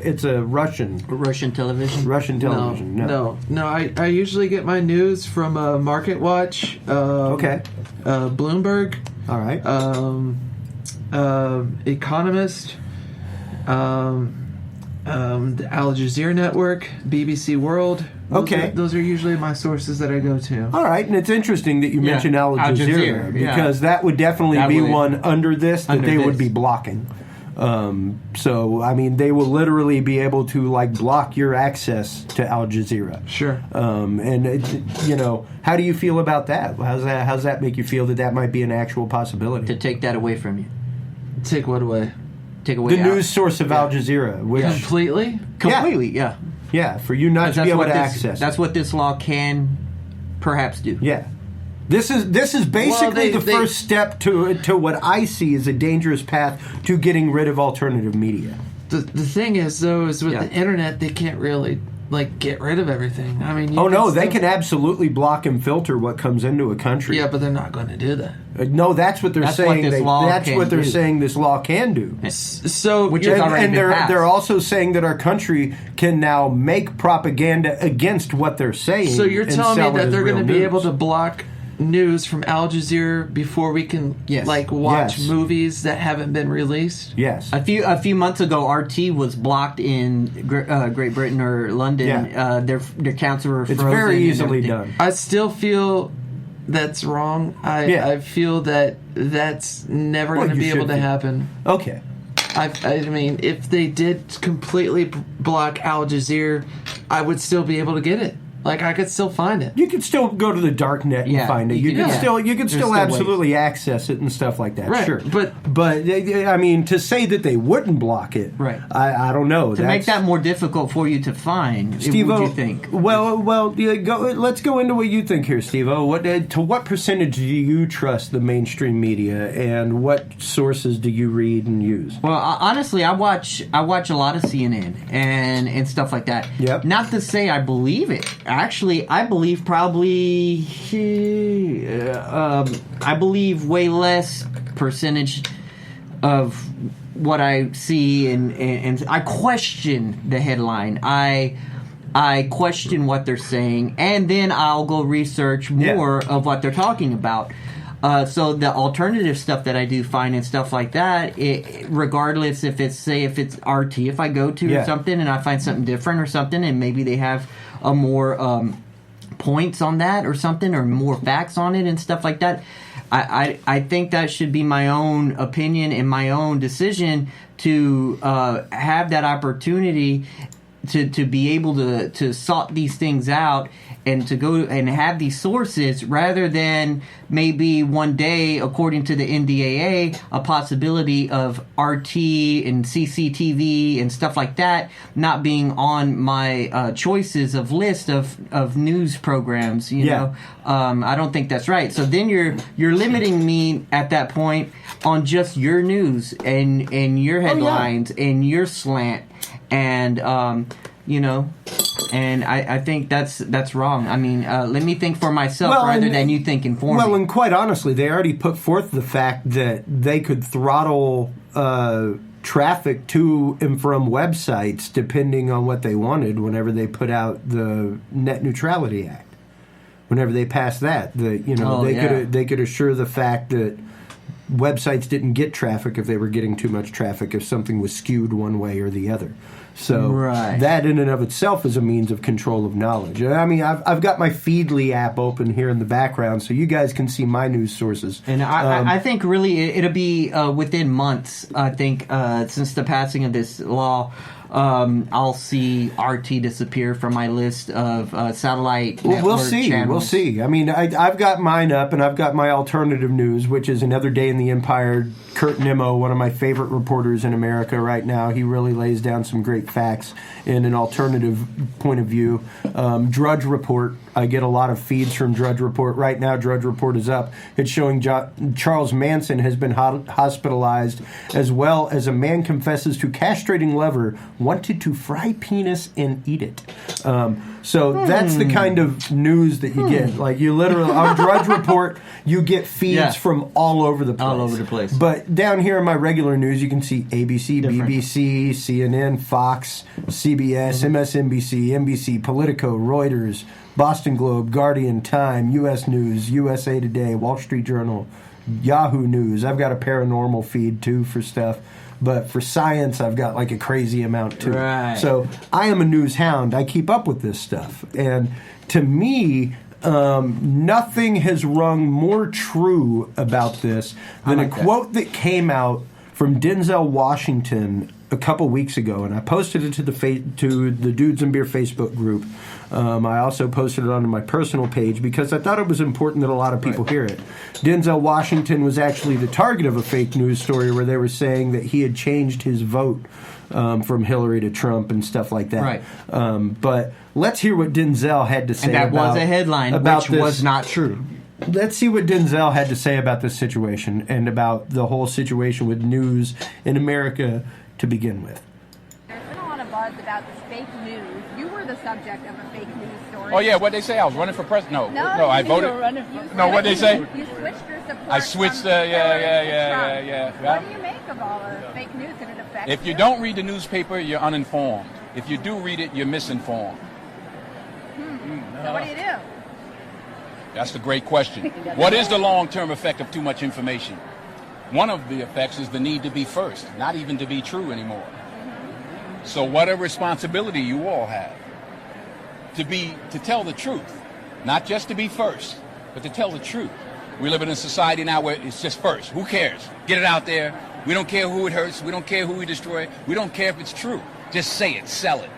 It's a Russian television. Russian television. No. I usually get my news from Market Watch. Okay. Bloomberg. All right. Economist, the Al Jazeera Network, BBC World. Those are usually my sources that I go to. All right, and it's interesting that you mentioned Al Jazeera, because that would definitely be one under this that they would be blocking. So, I mean, they will literally be able to, like, block your access to Al Jazeera. Sure. How do you feel about that? How's that make you feel that might be an actual possibility? To take that away from you. Take what away? Take away the news source of Al Jazeera. Which, Completely? Completely, yeah. Yeah, for you not to be able to access. That's what this law can perhaps do. Yeah. This is basically the first step to what I see as a dangerous path to getting rid of alternative media. The thing is, though, is with the internet, they can't really get rid of everything. I mean, they can absolutely block and filter what comes into a country. Yeah, but they're not going to do that. No, that's what they're saying. That's what they're saying this law can do. So, which is already and been passed. They're also saying that our country can now make propaganda against what they're saying. So you're telling me that they're going to be news. able to block news from Al Jazeera before we can watch movies that haven't been released? Yes. A few months ago, RT was blocked in Great Britain or London. Yeah. Their accounts were frozen. It's very easily done. I still feel that's wrong. I feel that's never going to be able to happen. Okay. I mean, if they did completely block Al Jazeera, I would still be able to get it. I could still find it. You could still go to the dark net and find it. You could still absolutely ways. Access it and stuff like that. Right. Sure, but I mean, to say that they wouldn't block it, right? I don't know. To make that more difficult for you to find, Steve-O, what do you think? Well, let's go into what you think here, Steve-O. To what percentage do you trust the mainstream media, and what sources do you read and use? Well, honestly, I watch a lot of CNN and stuff like that. Yep. Not to say I believe it. Actually, I believe probably I believe way less percentage of what I see, and I question the headline. I question what they're saying, and then I'll go research more of what they're talking about. So the alternative stuff that I do find and stuff like that, regardless if it's RT, if I go to something and I find something different or something, and maybe they have a more points on that or something, or more facts on it and stuff like that, I think that should be my own opinion and my own decision to have that opportunity to be able to sort these things out and to go and have these sources, rather than maybe one day, according to the NDAA, a possibility of RT and CCTV and stuff like that not being on my choices of list of news programs. You know, I don't think that's right. So then you're limiting me at that point on just your news and your headlines and your slant, and and I think that's wrong. I mean, let me think for myself rather than you thinking for me. Well, and quite honestly, they already put forth the fact that they could throttle traffic to and from websites depending on what they wanted whenever they put out the Net Neutrality Act. Whenever they passed that, they could assure the fact that websites didn't get traffic if they were getting too much traffic, if something was skewed one way or the other. So that in and of itself is a means of control of knowledge. I mean, I've got my Feedly app open here in the background, so you guys can see my news sources. And I think really it'll be within months, I think, since the passing of this law, I'll see RT disappear from my list of satellite network We'll see. channels. We'll see. I mean, I've got mine up, and I've got my alternative news, which is Another Day in the Empire. Kurt Nimmo, one of my favorite reporters in America right now, he really lays down some great facts in an alternative point of view. Drudge Report. I get a lot of feeds from Drudge Report. Right now, Drudge Report is up. It's showing Charles Manson has been hospitalized, as well as a man confesses to castrating lover, wanted to fry penis and eat it. So that's the kind of news that you get. Like, you literally, on Drudge Report, you get feeds from all over the place. All over the place. But down here in my regular news, you can see ABC, BBC, CNN, Fox, CBS, MSNBC, NBC, Politico, Reuters, Boston Globe, Guardian, Time, U.S. News, USA Today, Wall Street Journal, Yahoo News. I've got a paranormal feed too for stuff. But for science, I've got like a crazy amount too. Right. So I am a news hound. I keep up with this stuff. And to me, nothing has rung more true about this than a quote that came out from Denzel Washington a couple weeks ago, and I posted it to the Dudes and Beer Facebook group. I also posted it onto my personal page because I thought it was important that a lot of people hear it. Denzel Washington was actually the target of a fake news story where they were saying that he had changed his vote from Hillary to Trump and stuff like that. Right. But let's hear what Denzel had to say And that about, was a headline, about which this. was not true. Let's see what Denzel had to say about this situation and about the whole situation with news in America to begin with. There's been a lot of buzz about this fake news. You were the subject of a fake news story. Oh yeah, what they say? I was running for president. No, No, I voted. No, what they say? You switched your support. I switched. From Hillary to Yeah. Trump. What do you make of all the fake news and it affects If you don't read the newspaper, you're uninformed. If you do read it, you're misinformed. So what do you do? That's the great question. What is the long-term effect of too much information? One of the effects is the need to be first, not even to be true anymore. So what a responsibility you all have to tell the truth, not just to be first, but to tell the truth. We live in a society now where it's just first. Who cares? Get it out there. We don't care who it hurts. We don't care who we destroy. We don't care if it's true. Just say it, sell it.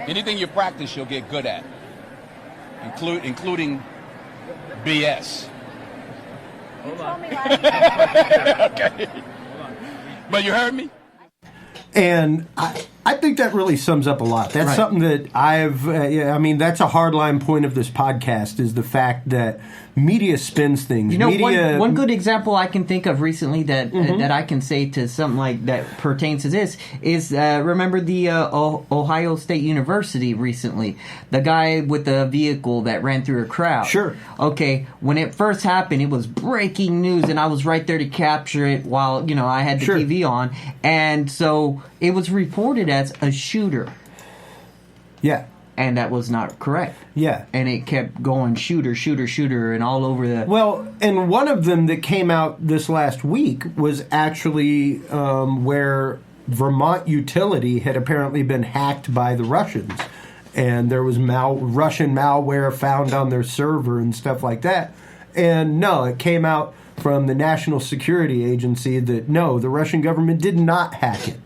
Anything you practice, you'll get good at, including BS. You told me last night. Okay. But you heard me? And I think that really sums up a lot. That's something that that's a hardline point of this podcast is the fact that media spins things. You know, one good example I can think of recently that that I can say to something like that pertains to this is remember the Ohio State University recently, the guy with the vehicle that ran through a crowd. Sure. Okay, when it first happened, it was breaking news, and I was right there to capture it while I had the TV on, and so it was reported as a shooter. Yeah. And that was not correct. Yeah. And it kept going shooter, and all over the... Well, and one of them that came out this last week was actually where Vermont Utility had apparently been hacked by the Russians. And there was Russian malware found on their server and stuff like that. And no, it came out from the National Security Agency that no, the Russian government did not hack it.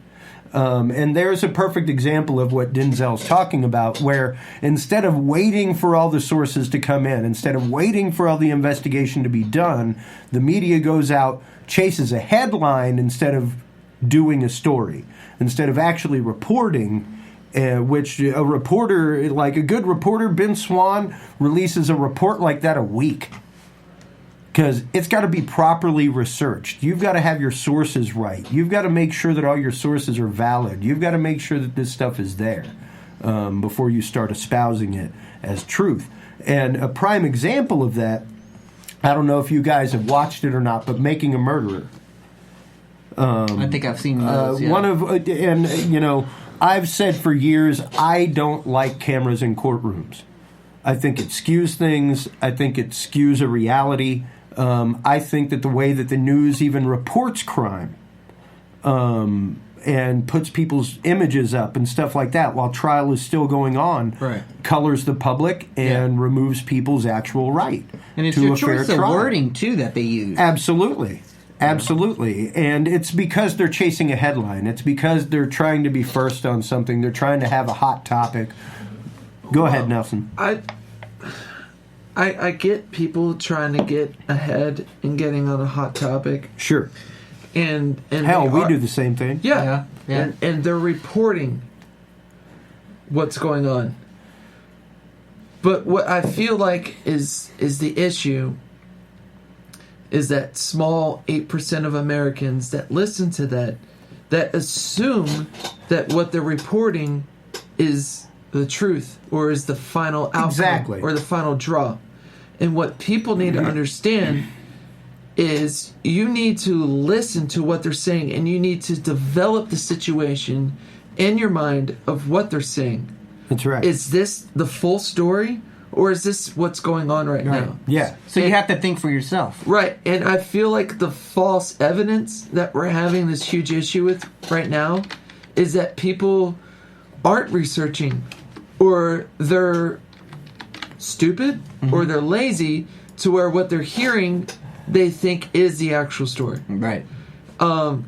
And there's a perfect example of what Denzel's talking about, where instead of waiting for all the sources to come in, instead of waiting for all the investigation to be done, the media goes out, chases a headline instead of doing a story, instead of actually reporting, which a reporter, like a good reporter, Ben Swan, releases a report like that a week. Because it's got to be properly researched. You've got to have your sources right. You've got to make sure that all your sources are valid. You've got to make sure that this stuff is there before you start espousing it as truth. And a prime example of that, I don't know if you guys have watched it or not, but Making a Murderer. I think I've seen those, yeah. I've said for years, I don't like cameras in courtrooms. I think it skews things. I think it skews a reality. I think that the way that the news even reports crime and puts people's images up and stuff like that while trial is still going on colors the public and removes people's actual right and it's to your a fair choice of trial. wording, too, that they use. Absolutely. Absolutely. And it's because they're chasing a headline. It's because they're trying to be first on something. They're trying to have a hot topic. Go ahead, Nelson. I get people trying to get ahead and getting on a hot topic. Sure. And hell, we do the same thing. Yeah. And they're reporting what's going on. But what I feel like is the issue is that small 8% of Americans that listen to that assume that what they're reporting is the truth or is the final outcome or the final draw. And what people need to understand is you need to listen to what they're saying and you need to develop the situation in your mind of what they're saying. That's right. Is this the full story or is this what's going on right now? Yeah. So you have to think for yourself. Right, and I feel like the false evidence that we're having this huge issue with right now is that people aren't researching, or they're stupid, or they're lazy, to where what they're hearing they think is the actual story. Right.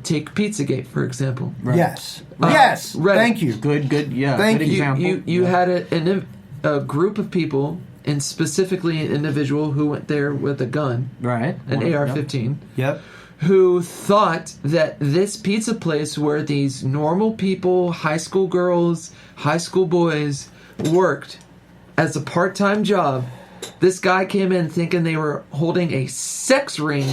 Take Pizzagate, for example. Right. Yes. Yes. Reddit. Thank you. Good. Yeah. Thank good you. example. You had a group of people, and specifically an individual who went there with a gun, right, an AR-15. Yep. Who thought that this pizza place where these normal people, high school girls, high school boys, worked as a part-time job. This guy came in thinking they were holding a sex ring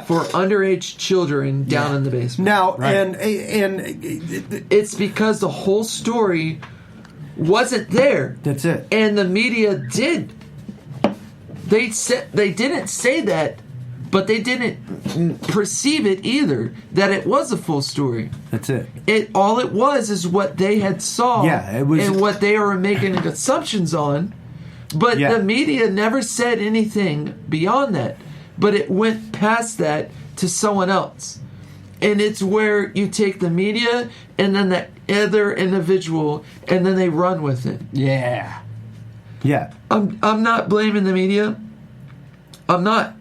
for underage children down in the basement. Now, right. and it's because the whole story wasn't there. That's it. And the media did. They didn't say that, but they didn't perceive it either, that it was a full story. That's it. All it was is what they had saw, it was, and what they were making assumptions on. But the media never said anything beyond that. But it went past that to someone else. And it's where you take the media and then the other individual and then they run with it. Yeah. Yeah. I'm not blaming the media. I'm not.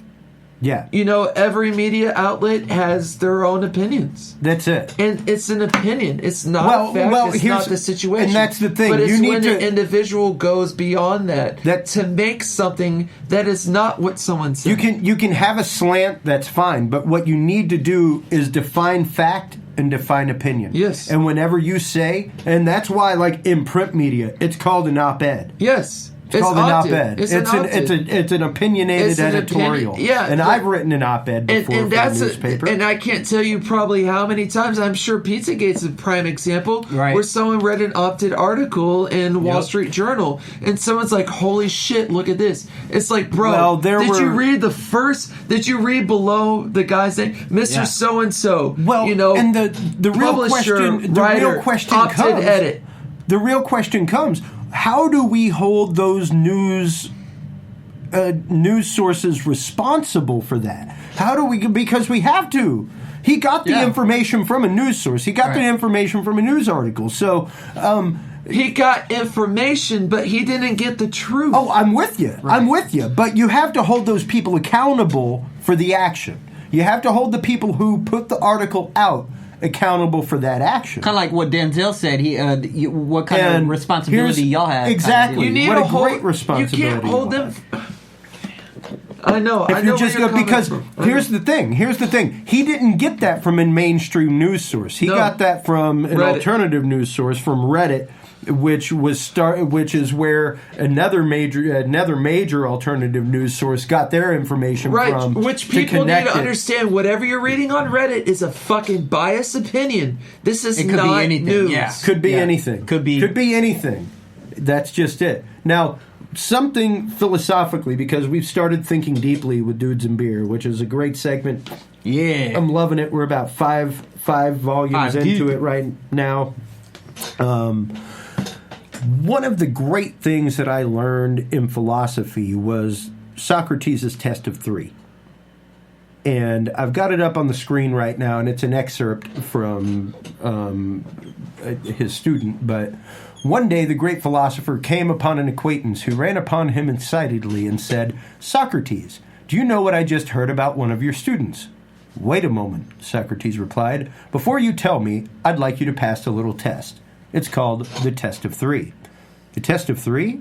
Yeah. You know, every media outlet has their own opinions. That's it. And it's an opinion. It's not a fact. It's not the situation. And that's the thing. But it's you when need an individual goes beyond that to make something that is not what someone said. You can have a slant, that's fine. But what you need to do is define fact and define opinion. Yes. And whenever you say, and that's why, like in print media, it's called an op-ed. Yes. It's called an op-ed. It's an opinionated editorial. And I've written an op-ed before for the newspaper. And I can't tell you probably how many times. I'm sure Pizzagate's a prime example where someone read an op-ed article in Wall Street Journal and someone's like, "Holy shit, look at this!" It's like, bro, you read the first? Did you read below the guy's name, Mr. So and So? Well, you know, and the real question, op-ed edit. The real question comes. How do we hold those news sources responsible for that? How do we? Because we have to. He got the information from a news source. He got the information from a news article. So he got information, but he didn't get the truth. Oh, I'm with you. Right. I'm with you. But you have to hold those people accountable for the action. You have to hold the people who put the article out accountable for that action. Kind of like what Denzel said. What kind of responsibility y'all have? Exactly. You need what a great responsibility. You can't hold them. I know. If you just go, because here's the thing. He didn't get that from a mainstream news source. He got that from an alternative news source, from Reddit, which is where another major alternative news source got their information from. Which people need to understand. Whatever you're reading on Reddit is a fucking biased opinion. This is not news. Yeah. Could be anything. Could be anything. That's just it. Now, something philosophically, because we've started thinking deeply with Dudes and Beer, which is a great segment. Yeah, I'm loving it. We're about five volumes into it right now. One of the great things that I learned in philosophy was Socrates' test of three. And I've got it up on the screen right now, and it's an excerpt from his student. But one day the great philosopher came upon an acquaintance who ran upon him excitedly and said, "Socrates, do you know what I just heard about one of your students?" "Wait a moment," Socrates replied. "Before you tell me, I'd like you to pass a little test. It's called the test of three." "The test of three?"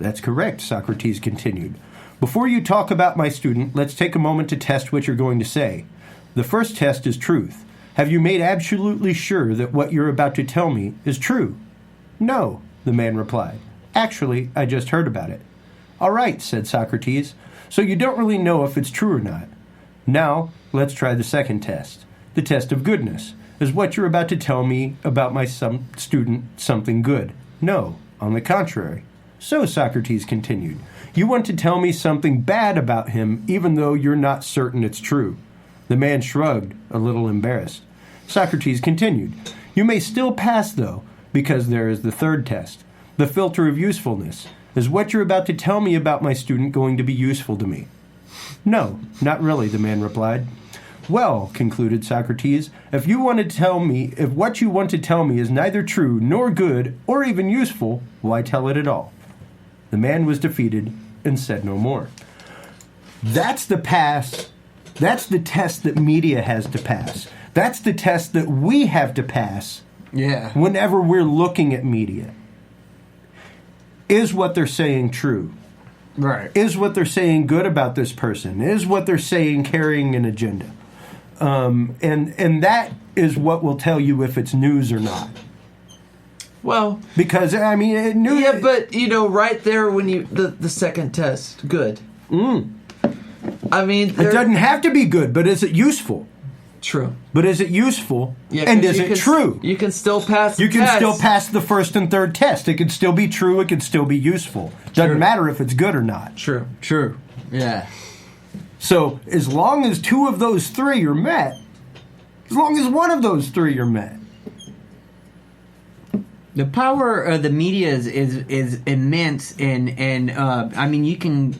"That's correct," Socrates continued. "Before you talk about my student, let's take a moment to test what you're going to say. The first test is truth. Have you made absolutely sure that what you're about to tell me is true?" "No," the man replied. "Actually, I just heard about it." "All right," said Socrates. "So you don't really know if it's true or not. Now, let's try the second test. The test of goodness. Is what you're about to tell me about my student something good?" "No, on the contrary." "So," Socrates continued, "you want to tell me something bad about him even though you're not certain it's true." The man shrugged, a little embarrassed. Socrates continued, "You may still pass, though, because there is the third test, the filter of usefulness. Is what you're about to tell me about my student going to be useful to me? No, not really, the man replied. Well, concluded Socrates, if what you want to tell me is neither true nor good or even useful, why tell it at all? The man was defeated and said no more. That's the test that media has to pass. That's the test that we have to pass whenever we're looking at media. Is what they're saying true? Right. Is what they're saying good about this person? Is what they're saying carrying an agenda? And that is what will tell you if it's news or not. Well, because I mean, news. Yeah, but right there when the second test, good. I mean, it doesn't have to be good, but is it useful? True. But is it useful? Yeah, and is it true? You can still pass. You can still pass the first and third test. It can still be true. It can still be useful. Doesn't matter if it's good or not. True. Yeah. So as long as two of those three are met, as long as one of those three are met. The power of the media is immense, and I mean, you can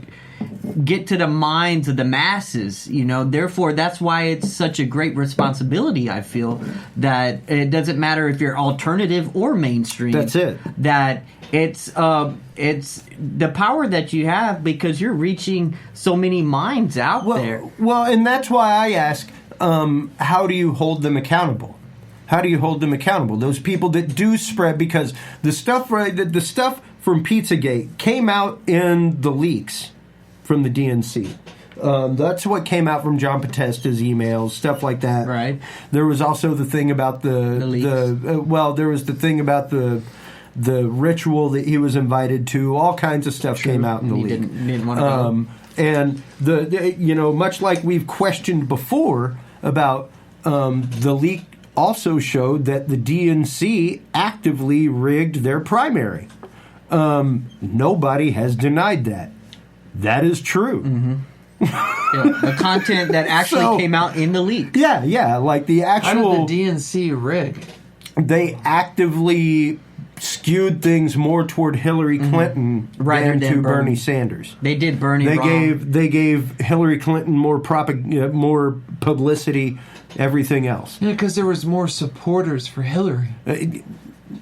get to the minds of the masses, Therefore, that's why it's such a great responsibility, I feel, that it doesn't matter if you're alternative or mainstream. That's it. That it's the power that you have because you're reaching so many minds out there. Well, and that's why I ask, how do you hold them accountable? How do you hold them accountable? Those people that do spread, because the stuff from Pizzagate came out in the leaks from the DNC. That's what came out from John Podesta's emails, stuff like that. Right. There was also the thing about there was the thing about the ritual that he was invited to. All kinds of stuff came out in the leak. Didn't want to go. And much like we've questioned before about the leak. Also showed that the DNC actively rigged their primary. Nobody has denied that. That is true. Mm-hmm. The content that actually came out in the leaks. Yeah, like the actual... How did the DNC rig? They actively skewed things more toward Hillary Clinton than to Bernie Sanders. They did Bernie wrong. They gave Hillary Clinton more publicity, everything else. Yeah, because there was more supporters for Hillary.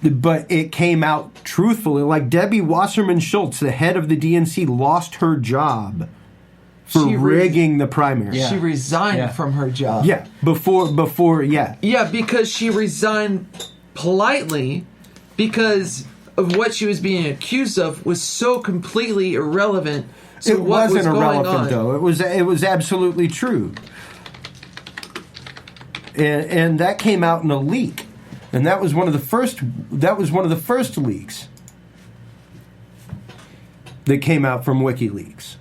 But it came out truthfully. Like Debbie Wasserman Schultz, the head of the DNC, lost her job for rigging the primary. Yeah. She resigned from her job. Yeah, before. Yeah, because she resigned politely because of what she was being accused of was so completely irrelevant to what was going on. It wasn't irrelevant, though. It was absolutely true. And that came out in a leak, and that was one of the first leaks that came out from WikiLeaks,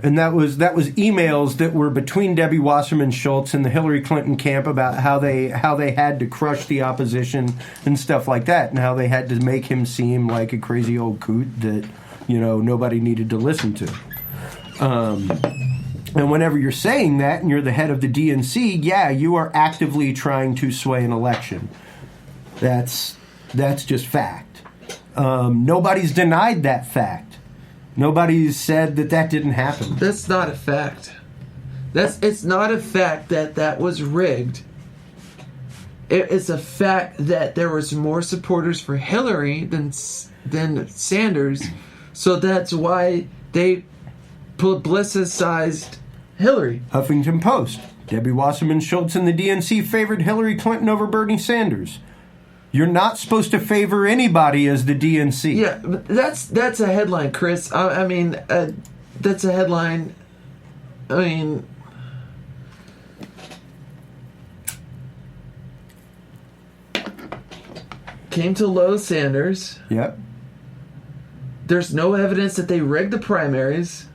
and that was emails that were between Debbie Wasserman Schultz and the Hillary Clinton camp about how they had to crush the opposition and stuff like that, and how they had to make him seem like a crazy old coot that nobody needed to listen to. And whenever you're saying that and you're the head of the DNC, you are actively trying to sway an election. That's just fact. Nobody's denied that fact. Nobody's said that didn't happen. That's not a fact. It's not a fact that was rigged. It's a fact that there was more supporters for Hillary than Sanders, so that's why they publicized Hillary. Huffington Post. Debbie Wasserman Schultz and the DNC favored Hillary Clinton over Bernie Sanders. You're not supposed to favor anybody as the DNC. Yeah, but that's a headline, Chris. I mean, that's a headline. I mean, came to low Sanders. Yep. There's no evidence that they rigged the primaries.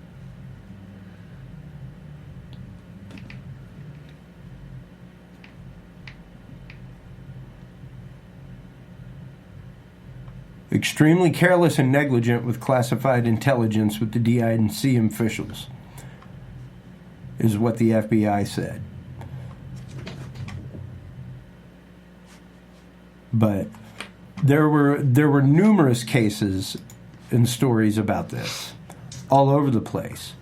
Extremely careless and negligent with classified intelligence with the DNC officials, is what the FBI said. But there were numerous cases and stories about this all over the place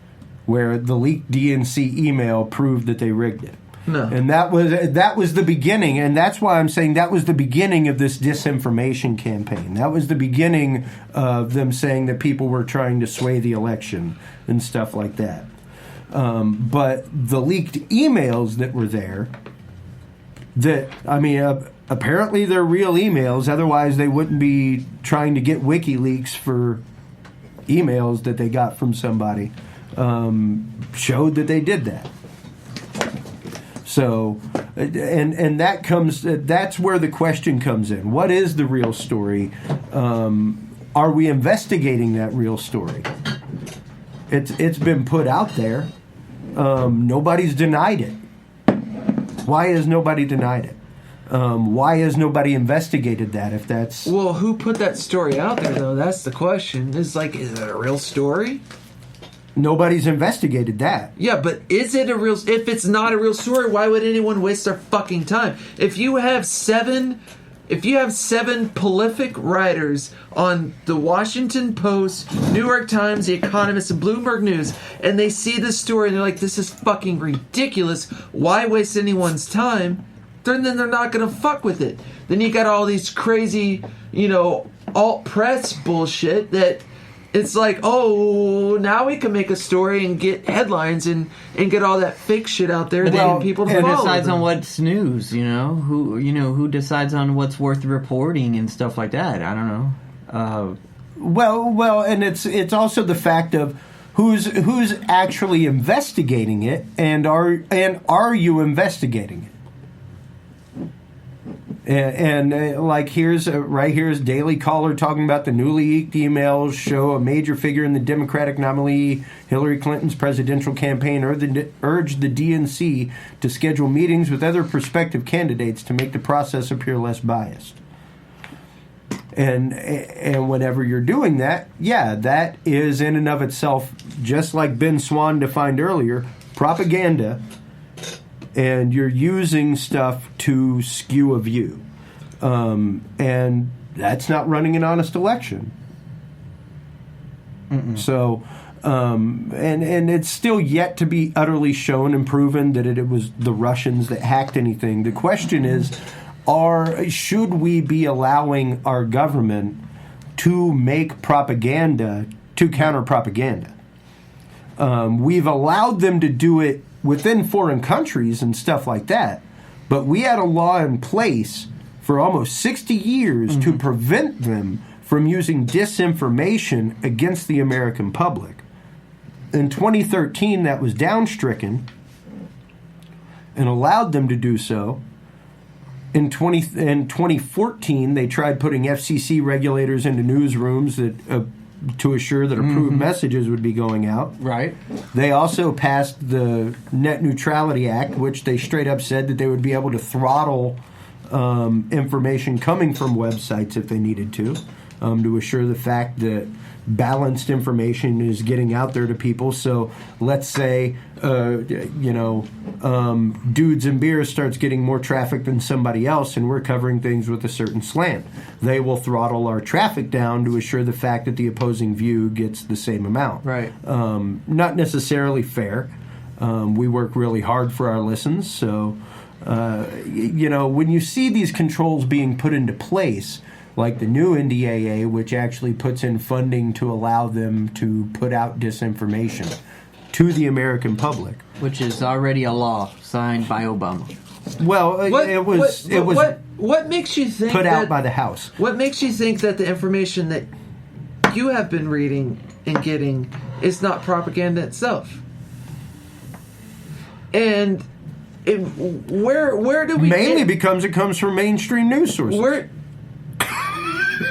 where the leaked DNC email proved that they rigged it. No. And that was the beginning, and that's why I'm saying that was the beginning of this disinformation campaign. That was the beginning of them saying that people were trying to sway the election and stuff like that. But the leaked emails that were there, apparently they're real emails, otherwise they wouldn't be trying to get WikiLeaks for emails that they got from somebody, showed that they did that. So, and that's where the question comes in. What is the real story? Are we investigating that real story? It's been put out there. Nobody's denied it. Why has nobody denied it? Why has nobody investigated that? If that's who put that story out there though? That's the question. Is it a real story? Nobody's investigated that. Yeah, but is it a real... If it's not a real story, why would anyone waste their fucking time? If you have seven prolific writers on the Washington Post, New York Times, The Economist, and Bloomberg News, and they see this story and they're like, this is fucking ridiculous, why waste anyone's time? Then they're not going to fuck with it. Then you got all these crazy, alt-press bullshit that... It's like, now we can make a story and get headlines and get all that fake shit out there that people who follow. Decides on what's news, who decides on what's worth reporting and stuff like that. I don't know. Well, and it's also the fact of who's actually investigating it, and are you investigating it? And here's Daily Caller talking about the newly leaked emails show a major figure in the Democratic nominee Hillary Clinton's presidential campaign urged the DNC to schedule meetings with other prospective candidates to make the process appear less biased. And whenever you're doing that, that is in and of itself, just like Ben Swan defined earlier, propaganda. And you're using stuff to skew a view. And that's not running an honest election. So, and it's still yet to be utterly shown and proven that it was the Russians that hacked anything. The question is, should we be allowing our government to make propaganda, to counter propaganda? We've allowed them to do it within foreign countries and stuff like that. But we had a law in place for almost 60 years to prevent them from using disinformation against the American public. In 2013, that was downstricken and allowed them to do so. In 2014, they tried putting FCC regulators into newsrooms that to assure that approved messages would be going out. Right. They also passed the Net Neutrality Act, which they straight up said that they would be able to throttle information coming from websites if they needed to assure the fact that balanced information is getting out there to people. So let's say, Dudes and Beer starts getting more traffic than somebody else, and we're covering things with a certain slant. They will throttle our traffic down to assure the fact that the opposing view gets the same amount. Right. Not necessarily fair. We work really hard for our listens, so when you see these controls being put into place, like the new NDAA, which actually puts in funding to allow them to put out disinformation to the American public, which is already a law signed by Obama. Well, what makes you think put out by the House? What makes you think that the information that you have been reading and getting is not propaganda itself? And where do we mainly because it comes from mainstream news sources.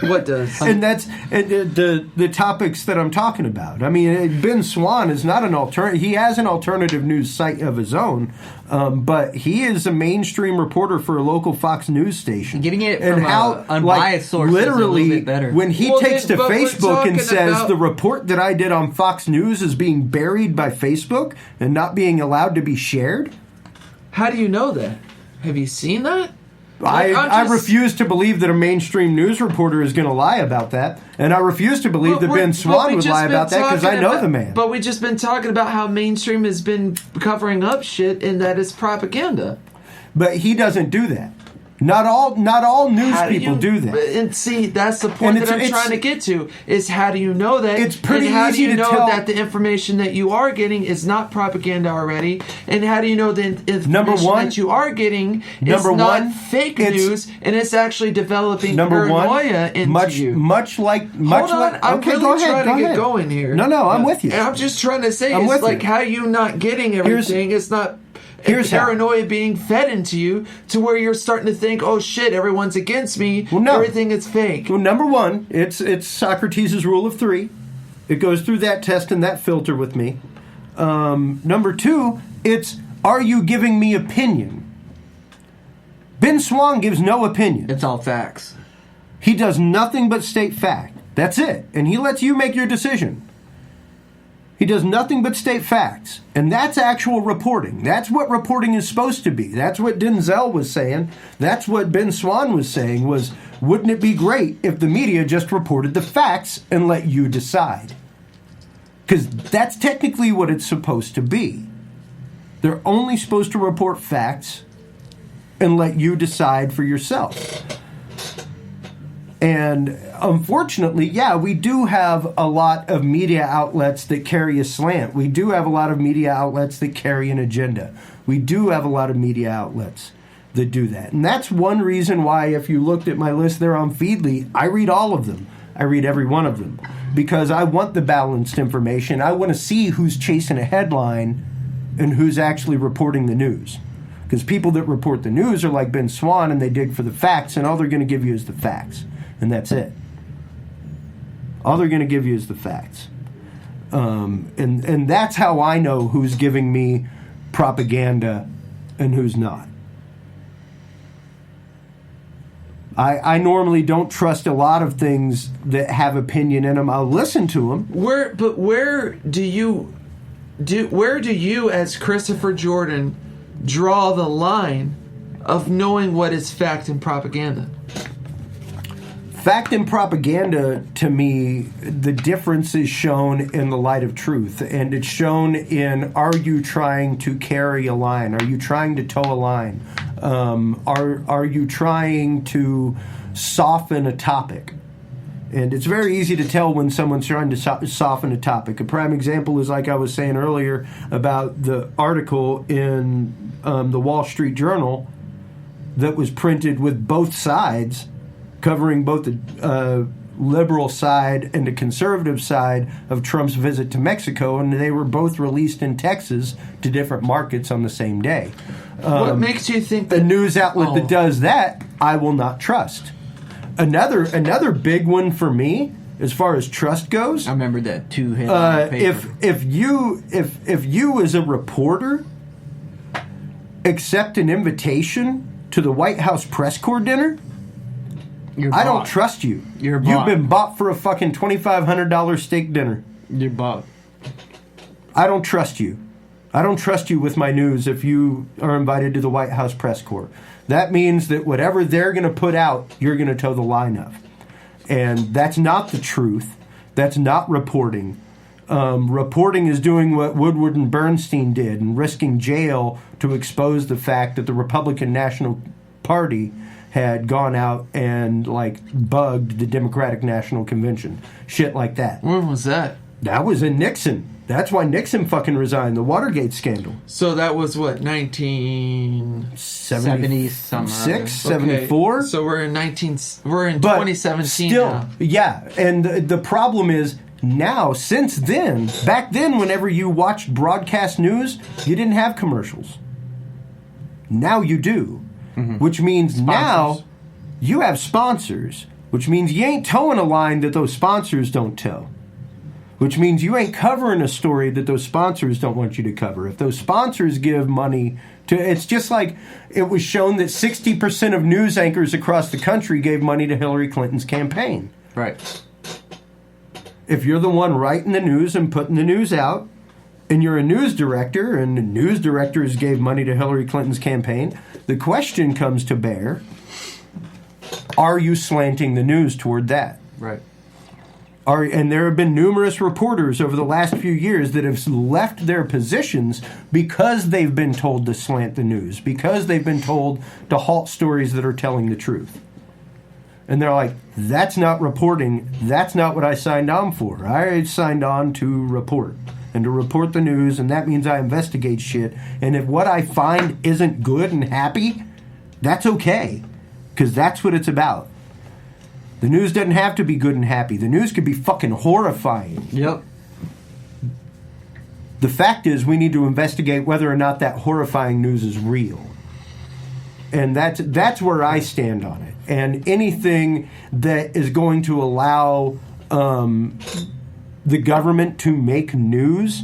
What does? And that's the topics that I'm talking about. I mean, Ben Swan is not an alternative. He has an alternative news site of his own, but he is a mainstream reporter for a local Fox News station. Getting it from an unbiased source literally, is a little bit better. When he takes to Facebook and says the report that I did on Fox News is being buried by Facebook and not being allowed to be shared. How do you know that? Have you seen that? I refuse to believe that a mainstream news reporter is going to lie about that, and I refuse to believe that Ben Swan would lie about that because I know the man. But we've just been talking about how mainstream has been covering up shit and that it's propaganda. But he doesn't do that. Not all news people do that. And see, that's the point that I'm trying to get to, is how do you know that? It's pretty and how easy do you to know tell that the information that you are getting is not propaganda already? And how do you know the information that you are getting is not fake news and it's actually developing paranoia into you? Much like... Hold on, I'm really trying to get going here. No, I'm with you. And I'm just trying to say, it's like how you not getting everything. It's not... paranoia being fed into you to where you're starting to think, oh shit, everyone's against me. Well, no. Everything is fake. Well, number one, it's Socrates' rule of three. It goes through that test and that filter with me. Number two, it's, are you giving me opinion? Ben Swan gives no opinion. It's all facts. He does nothing but state fact. That's it. And he lets you make your decision. He does nothing but state facts. And that's actual reporting. That's what reporting is supposed to be. That's what Denzel was saying. That's what Ben Swan was saying was, wouldn't it be great if the media just reported the facts and let you decide? Because that's technically what it's supposed to be. They're only supposed to report facts and let you decide for yourself. And unfortunately, yeah, we do have a lot of media outlets that carry a slant. We do have a lot of media outlets that carry an agenda. We do have a lot of media outlets that do that. And that's one reason why, if you looked at my list there on Feedly, I read all of them. I read every one of them. Because I want the balanced information. I want to see who's chasing a headline and who's actually reporting the news. Because people that report the news are like Ben Swan and they dig for the facts, and all they're going to give you is the facts. And that's it. All they're going to give you is the facts. And that's how I know who's giving me propaganda and who's not. I normally don't trust a lot of things that have opinion in them. I'll listen to them. Where do you as Christopher Jordan draw the line of knowing what is fact and propaganda? Fact and propaganda, to me, the difference is shown in the light of truth. And it's shown in, are you trying to carry a line? Are you trying to toe a line? Are you trying to soften a topic? And it's very easy to tell when someone's trying to soften a topic. A prime example is, like I was saying earlier, about the article in the Wall Street Journal that was printed with both sides, covering both the liberal side and the conservative side of Trump's visit to Mexico, and they were both released in Texas to different markets on the same day. What makes you think that a news outlet that does that, I will not trust. Another big one for me, as far as trust goes, I remember that too. If you as a reporter accept an invitation to the White House press corps dinner, I don't trust you. You've been bought for a fucking $2,500 steak dinner. You're bought. I don't trust you. I don't trust you with my news if you are invited to the White House press corps. That means that whatever they're going to put out, you're going to toe the line of. And that's not the truth. That's not reporting. Reporting is doing what Woodward and Bernstein did and risking jail to expose the fact that the Republican National Party had gone out and bugged the Democratic National Convention. Shit like that. When was that? That was in Nixon. That's why Nixon fucking resigned, the Watergate scandal. So that was what, 1976, 74? So we're in 2017 now. Yeah, and the problem is now, since then, back then whenever you watched broadcast news, you didn't have commercials. Now you do. Mm-hmm. Which means now you have sponsors, which means you ain't towing a line that those sponsors don't tow. Which means you ain't covering a story that those sponsors don't want you to cover. If those sponsors give money to... It's just like it was shown that 60% of news anchors across the country gave money to Hillary Clinton's campaign. Right. If you're the one writing the news and putting the news out, and you're a news director, and the news directors gave money to Hillary Clinton's campaign, the question comes to bear, are you slanting the news toward that? Right. And there have been numerous reporters over the last few years that have left their positions because they've been told to slant the news, because they've been told to halt stories that are telling the truth. And they're like, that's not reporting. That's not what I signed on for. I signed on to report and to report the news, and that means I investigate shit. And if what I find isn't good and happy, that's okay, because that's what it's about. The news doesn't have to be good and happy. The news could be fucking horrifying. Yep. The fact is, we need to investigate whether or not that horrifying news is real. And that's where I stand on it. And anything that is going to allow the government to make news,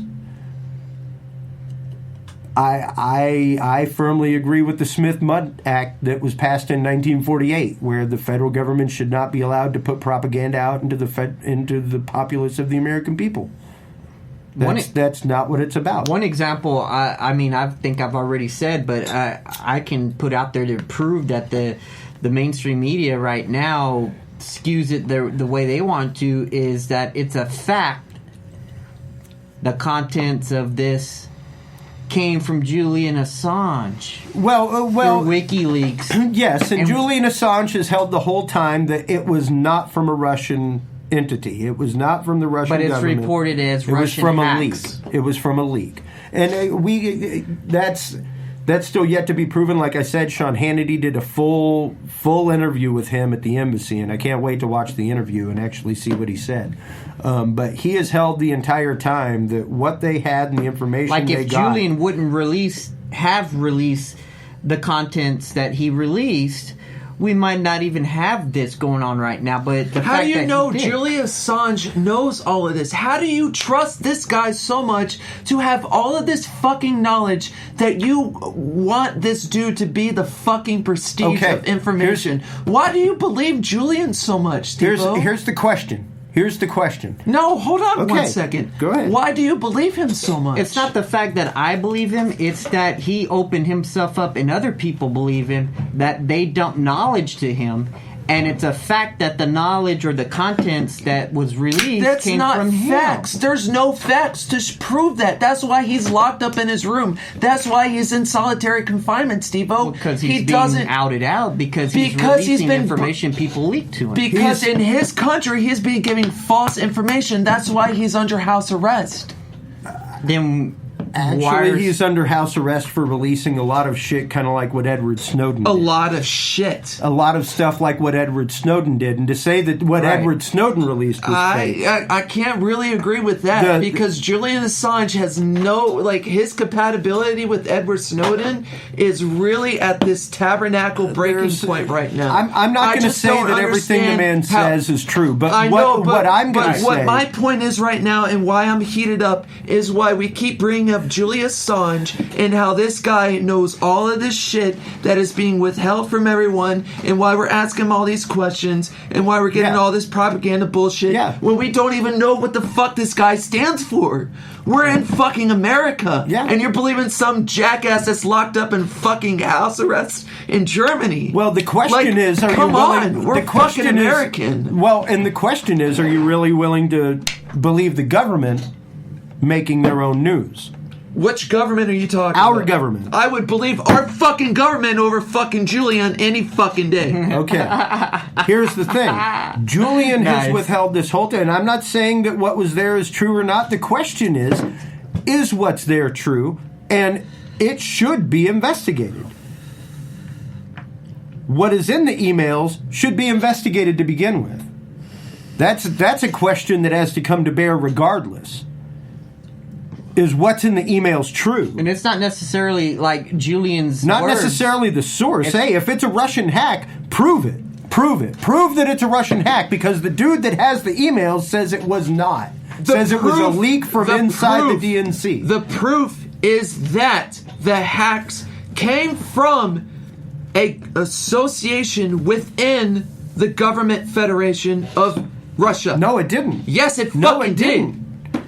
I firmly agree with the Smith-Mudd Act that was passed in 1948, where the federal government should not be allowed to put propaganda out into the populace of the American people. That's not what it's about. One example, I mean, I think I've already said, but I can put out there to prove that the mainstream media right now skews it the way they want to, is that it's a fact the contents of this came from Julian Assange. Well, through WikiLeaks. Yes, and Julian Assange has held the whole time that it was not from a Russian entity. It was not from the Russian government. But it's reported as Russian hacks. It was from hacks. a leak. It was from a leak. And that's still yet to be proven. Like I said, Sean Hannity did a full interview with him at the embassy, and I can't wait to watch the interview and actually see what he said. But he has held the entire time that what they had and the information like they if got. Julian wouldn't have released the contents that he released, we might not even have this going on right now. But how do you know Julian Assange knows all of this? How do you trust this guy so much to have all of this fucking knowledge that you want this dude to be the fucking prestige of information? Why do you believe Julian so much, Steve-O? Here's the question. No, hold on 1 second. Go ahead. Why do you believe him so much? It's not the fact that I believe him. It's that he opened himself up and other people believe him, that they dump knowledge to him. And it's a fact that the knowledge or the contents that was released came from him. Facts. There's no facts to prove that. That's why he's locked up in his room. That's why he's in solitary confinement, Steve-O. Because he's being outed out because he's releasing information people leak to him. Because in his country, he's been giving false information. That's why he's under house arrest. Then... Actually, he's under house arrest for releasing a lot of shit, kind of like what Edward Snowden did. A lot of shit. A lot of stuff like what Edward Snowden did. And to say that what Edward Snowden released was fake. I can't really agree with that because Julian Assange has his compatibility with Edward Snowden is really at this tabernacle breaking point right now. I'm not going to say that everything the man says is true, but what I'm going to say... What my point is right now and why I'm heated up is why we keep bringing up Julian Assange and how this guy knows all of this shit that is being withheld from everyone, and why we're asking him all these questions, and why we're getting all this propaganda bullshit when we don't even know what the fuck this guy stands for. We're in fucking America, and you're believing some jackass that's locked up in fucking house arrest in Germany. Well, the question is, are you willing... We're fucking American. And the question is, are you really willing to believe the government making their own news? Which government are you talking about? Our government. I would believe our fucking government over fucking Julian any fucking day. Okay. Here's the thing. Julian has withheld this whole thing. And I'm not saying that what was there is true or not. The question is what's there true? And it should be investigated. What is in the emails should be investigated to begin with. That's a question that has to come to bear regardless. Is what's in the emails true? And it's not necessarily like Julian's Not words. necessarily the source. Hey, if it's a Russian hack, prove it. Prove that it's a Russian hack, because the dude that has the emails says it was not. Says it was a leak from inside the DNC. The proof is that the hacks came from an association within the government federation of Russia. No, it didn't. Yes, it No, fucking it did. didn't.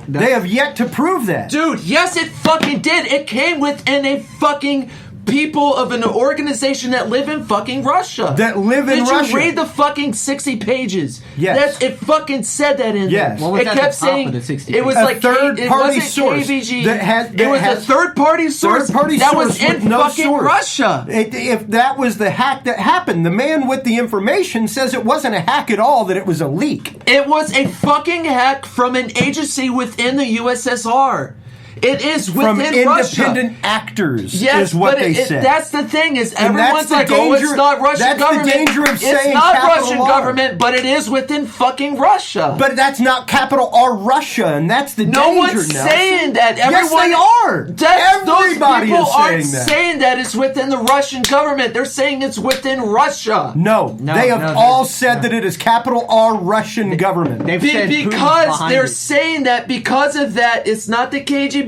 They have yet to prove that. Dude, yes, it fucking did. It came within a fucking people of an organization that live in fucking Russia. That live in Russia. Did you read the fucking 60 pages? Yes. It fucking said that in there. What was it at kept the top saying of the 60 it was a like third-party source KVG. that was has a third-party source third-party that source was in with no fucking source. Russia. If that was the hack that happened, the man with the information says it wasn't a hack at all, that it was a leak. It was a fucking hack from an agency within the USSR. It is From within Russia. independent actors, Yes, is what but they said. that's the thing is And everyone's that's the like, oh, it's danger- not Russian that's the government. danger of It's saying not capital Russian R. government, but it is within fucking Russia. But that's not capital R Russia, and that's the No danger, one's Nelson. saying that. Yes, Everyone, they are. Everybody those people is aren't saying that. saying that it's within the Russian government. They're saying it's within Russia. No, they have all said that it is capital R Russian government. They've said Putin's Because behind they're it. saying that because of that, it's not the KGB,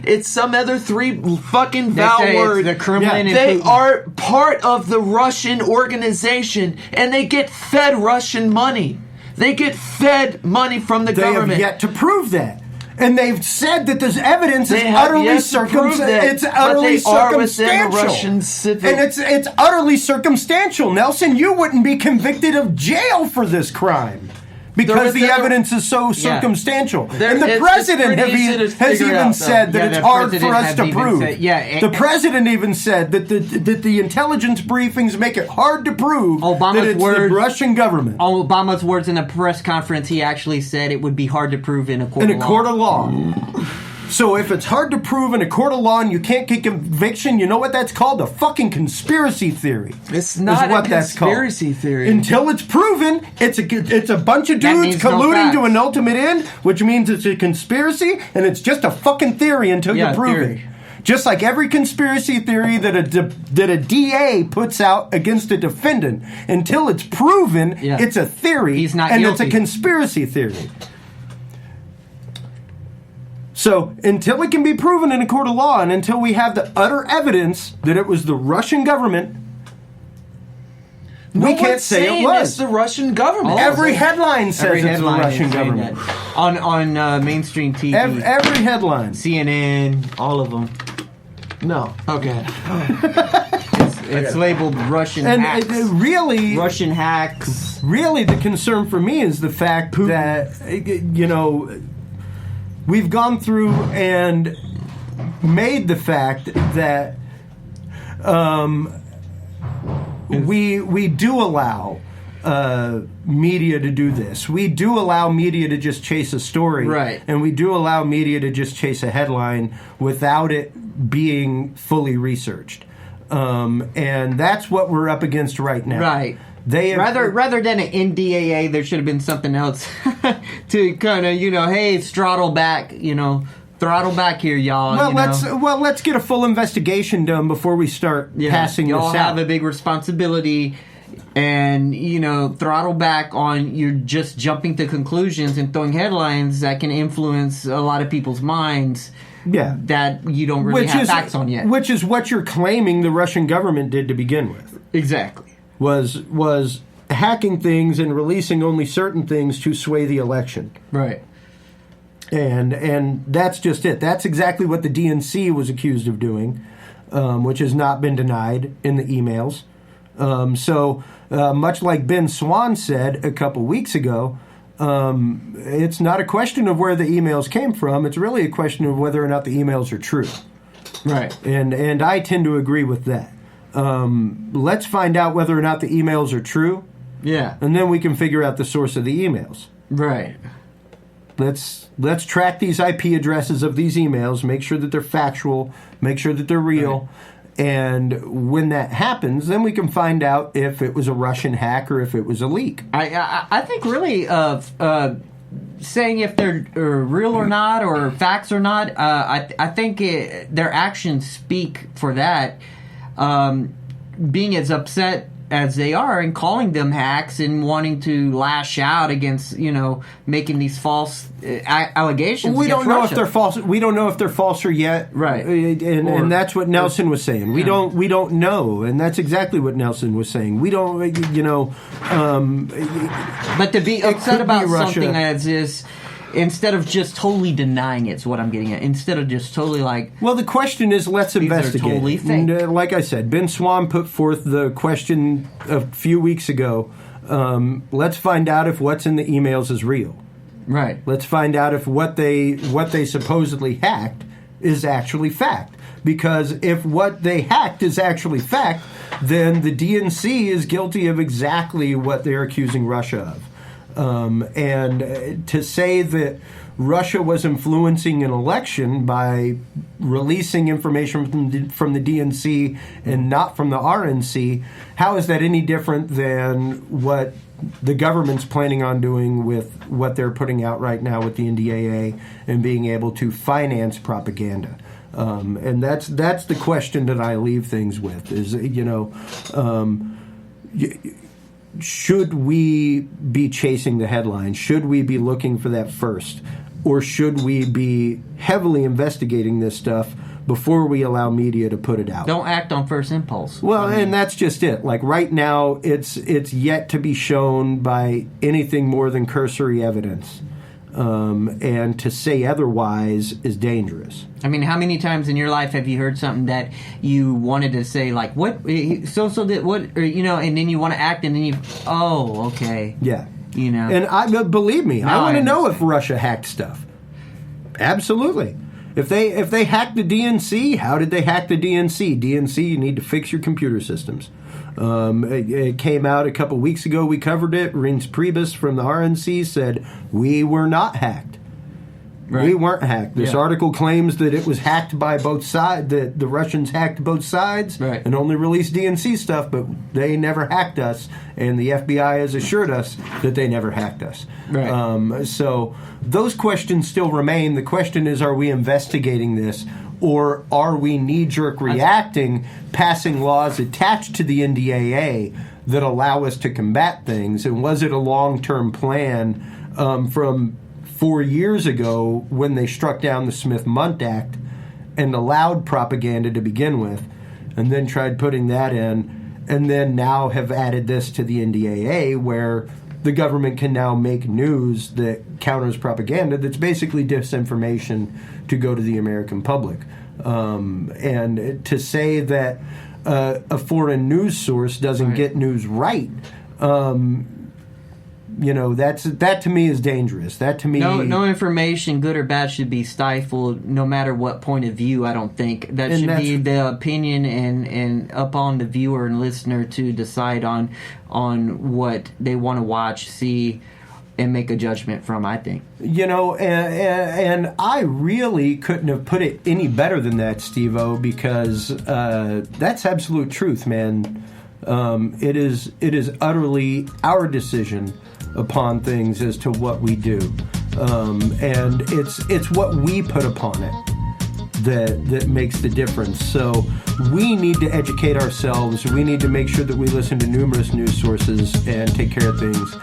it's some other three fucking They vowel say it's word. the Kremlin and They Putin. are part of the Russian organization, and they get fed Russian money. They get fed money from the They government. have yet to prove that. And they've said that there's evidence They it's have utterly yet to prove that, it's but utterly they are within the circumstantial. Russian civil. And it's utterly circumstantial, Nelson. You wouldn't be convicted of jail for this crime. Because the within the- evidence is so circumstantial. There- And the it's president pretty easy to has figure even out, though. said that Yeah, it's the hard for president us has to even prove. said- yeah, the president even said that the intelligence briefings make it hard to prove Obama's that it's word- the Russian government. Obama's words in a press conference, he actually said it would be hard to prove in a court In of a law. court of law. So if it's hard to prove in a court of law and you can't get conviction, you know what that's called? A fucking conspiracy theory. It's not is what a that's called. conspiracy theory. Until it's proven, it's a bunch of That dudes means no colluding to facts. an ultimate end, which means it's a conspiracy, and it's just a fucking theory until you prove theory. it. Just like every conspiracy theory that a DA puts out against a defendant, until it's proven, it's a theory, He's not and guilty. it's a conspiracy theory. So, until it can be proven in a court of law, and until we have the utter evidence that it was the Russian government, we can't say it was. It's the Russian government. Every headline says Every it's the headline Russian is saying government. that. On mainstream TV, Every headline. CNN, all of them. No. Okay. It's labeled Russian And hacks. really, Russian hacks. really, the concern for me is the fact that, we've gone through and made the fact that we do allow media to do this. We do allow media to just chase a story. Right. And we do allow media to just chase a headline without it being fully researched. And that's what we're up against right now. Right. They have, Rather than an NDAA, there should have been something else to kind of, hey, throttle back here, y'all. let's get a full investigation done before we start passing y'all this out. have a big responsibility, and throttle back on you're just jumping to conclusions and throwing headlines that can influence a lot of people's minds. Yeah. That you don't really have facts on yet. Which is what you're claiming the Russian government did to begin with. Exactly. Was hacking things and releasing only certain things to sway the election. Right. And that's just it. That's exactly what the DNC was accused of doing, which has not been denied in the emails. So much like Ben Swan said a couple weeks ago, it's not a question of where the emails came from. It's really a question of whether or not the emails are true. Right. And I tend to agree with that. Let's find out whether or not the emails are true. Yeah. And then we can figure out the source of the emails. Right. Let's track these IP addresses of these emails, make sure that they're factual, make sure that they're real. Right. And when that happens, then we can find out if it was a Russian hack or if it was a leak. I think really saying if they're real or not or facts or not, I think their actions speak for that. Being as upset as they are and calling them hacks and wanting to lash out against, making these false allegations. We don't know Russia. if they're false. We don't know if they're false or yet. Right. And that's what Nelson was saying. We don't know, and that's exactly what Nelson was saying. We don't, But to be upset about something as this instead of just totally denying it's what I'm getting at. Instead of just totally like... Well, the question is, let's investigate. Totally fake. And, like I said, Ben Swan put forth the question a few weeks ago. Let's find out if what's in the emails is real. Right. Let's find out if what they supposedly hacked is actually fact. Because if what they hacked is actually fact, then the DNC is guilty of exactly what they're accusing Russia of. And to say that Russia was influencing an election by releasing information from the DNC and not from the RNC, how is that any different than what the government's planning on doing with what they're putting out right now with the NDAA and being able to finance propaganda? And that's the question that I leave things with is, should we be chasing the headlines? Should we be looking for that first? Or should we be heavily investigating this stuff before we allow media to put it out? Don't act on first impulse. Well, and that's just it. Like right now, it's yet to be shown by anything more than cursory evidence. And to say otherwise is dangerous. I mean, how many times in your life have you heard something that you wanted to say, like, what, so did, what, or, and then you want to act, and then you, oh, okay. Yeah. And believe me, I want to know if Russia hacked stuff. Absolutely. If they hacked the DNC, how did they hack the DNC? DNC, you need to fix your computer systems. It came out a couple weeks ago. We covered it. Reince Priebus from the RNC said, we were not hacked. Right. We weren't hacked. This article claims that it was hacked by both sides, that the Russians hacked both sides and only released DNC stuff, but they never hacked us, and the FBI has assured us that they never hacked us. Right. So those questions still remain. The question is, are we investigating this, or are we knee-jerk reacting, passing laws attached to the NDAA that allow us to combat things? And was it a long-term plan from 4 years ago when they struck down the Smith-Mundt Act and allowed propaganda to begin with, and then tried putting that in, and then now have added this to the NDAA where the government can now make news that counters propaganda that's basically disinformation to go to the American public. And to say that a foreign news source doesn't get news right, that to me is dangerous. That to me, no information, good or bad, should be stifled, no matter what point of view. I don't think that should be the opinion and upon the viewer and listener to decide on what they want to watch, see, and make a judgment from. I think and I really couldn't have put it any better than that, Steve-O, because that's absolute truth, man. It is utterly our decision upon things as to what we do, and it's what we put upon it that makes the difference. So we need to educate ourselves. We need to make sure that we listen to numerous news sources and take care of things.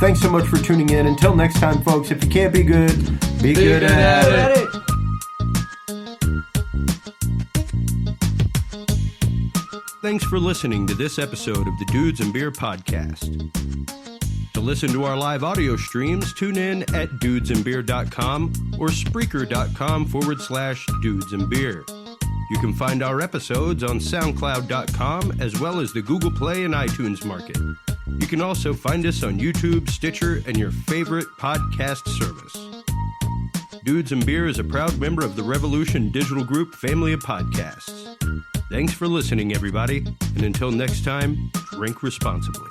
Thanks so much for tuning in. Until next time, folks, if you can't be good, be good at it. Thanks for listening to this episode of the Dudes and Beer Podcast. To listen to our live audio streams, tune in at dudesandbeer.com or Spreaker.com/dudesandbeer. You can find our episodes on SoundCloud.com as well as the Google Play and iTunes market. You can also find us on YouTube, Stitcher, and your favorite podcast service. Dudes and Beer is a proud member of the Revolution Digital Group family of podcasts. Thanks for listening, everybody, and until next time, drink responsibly.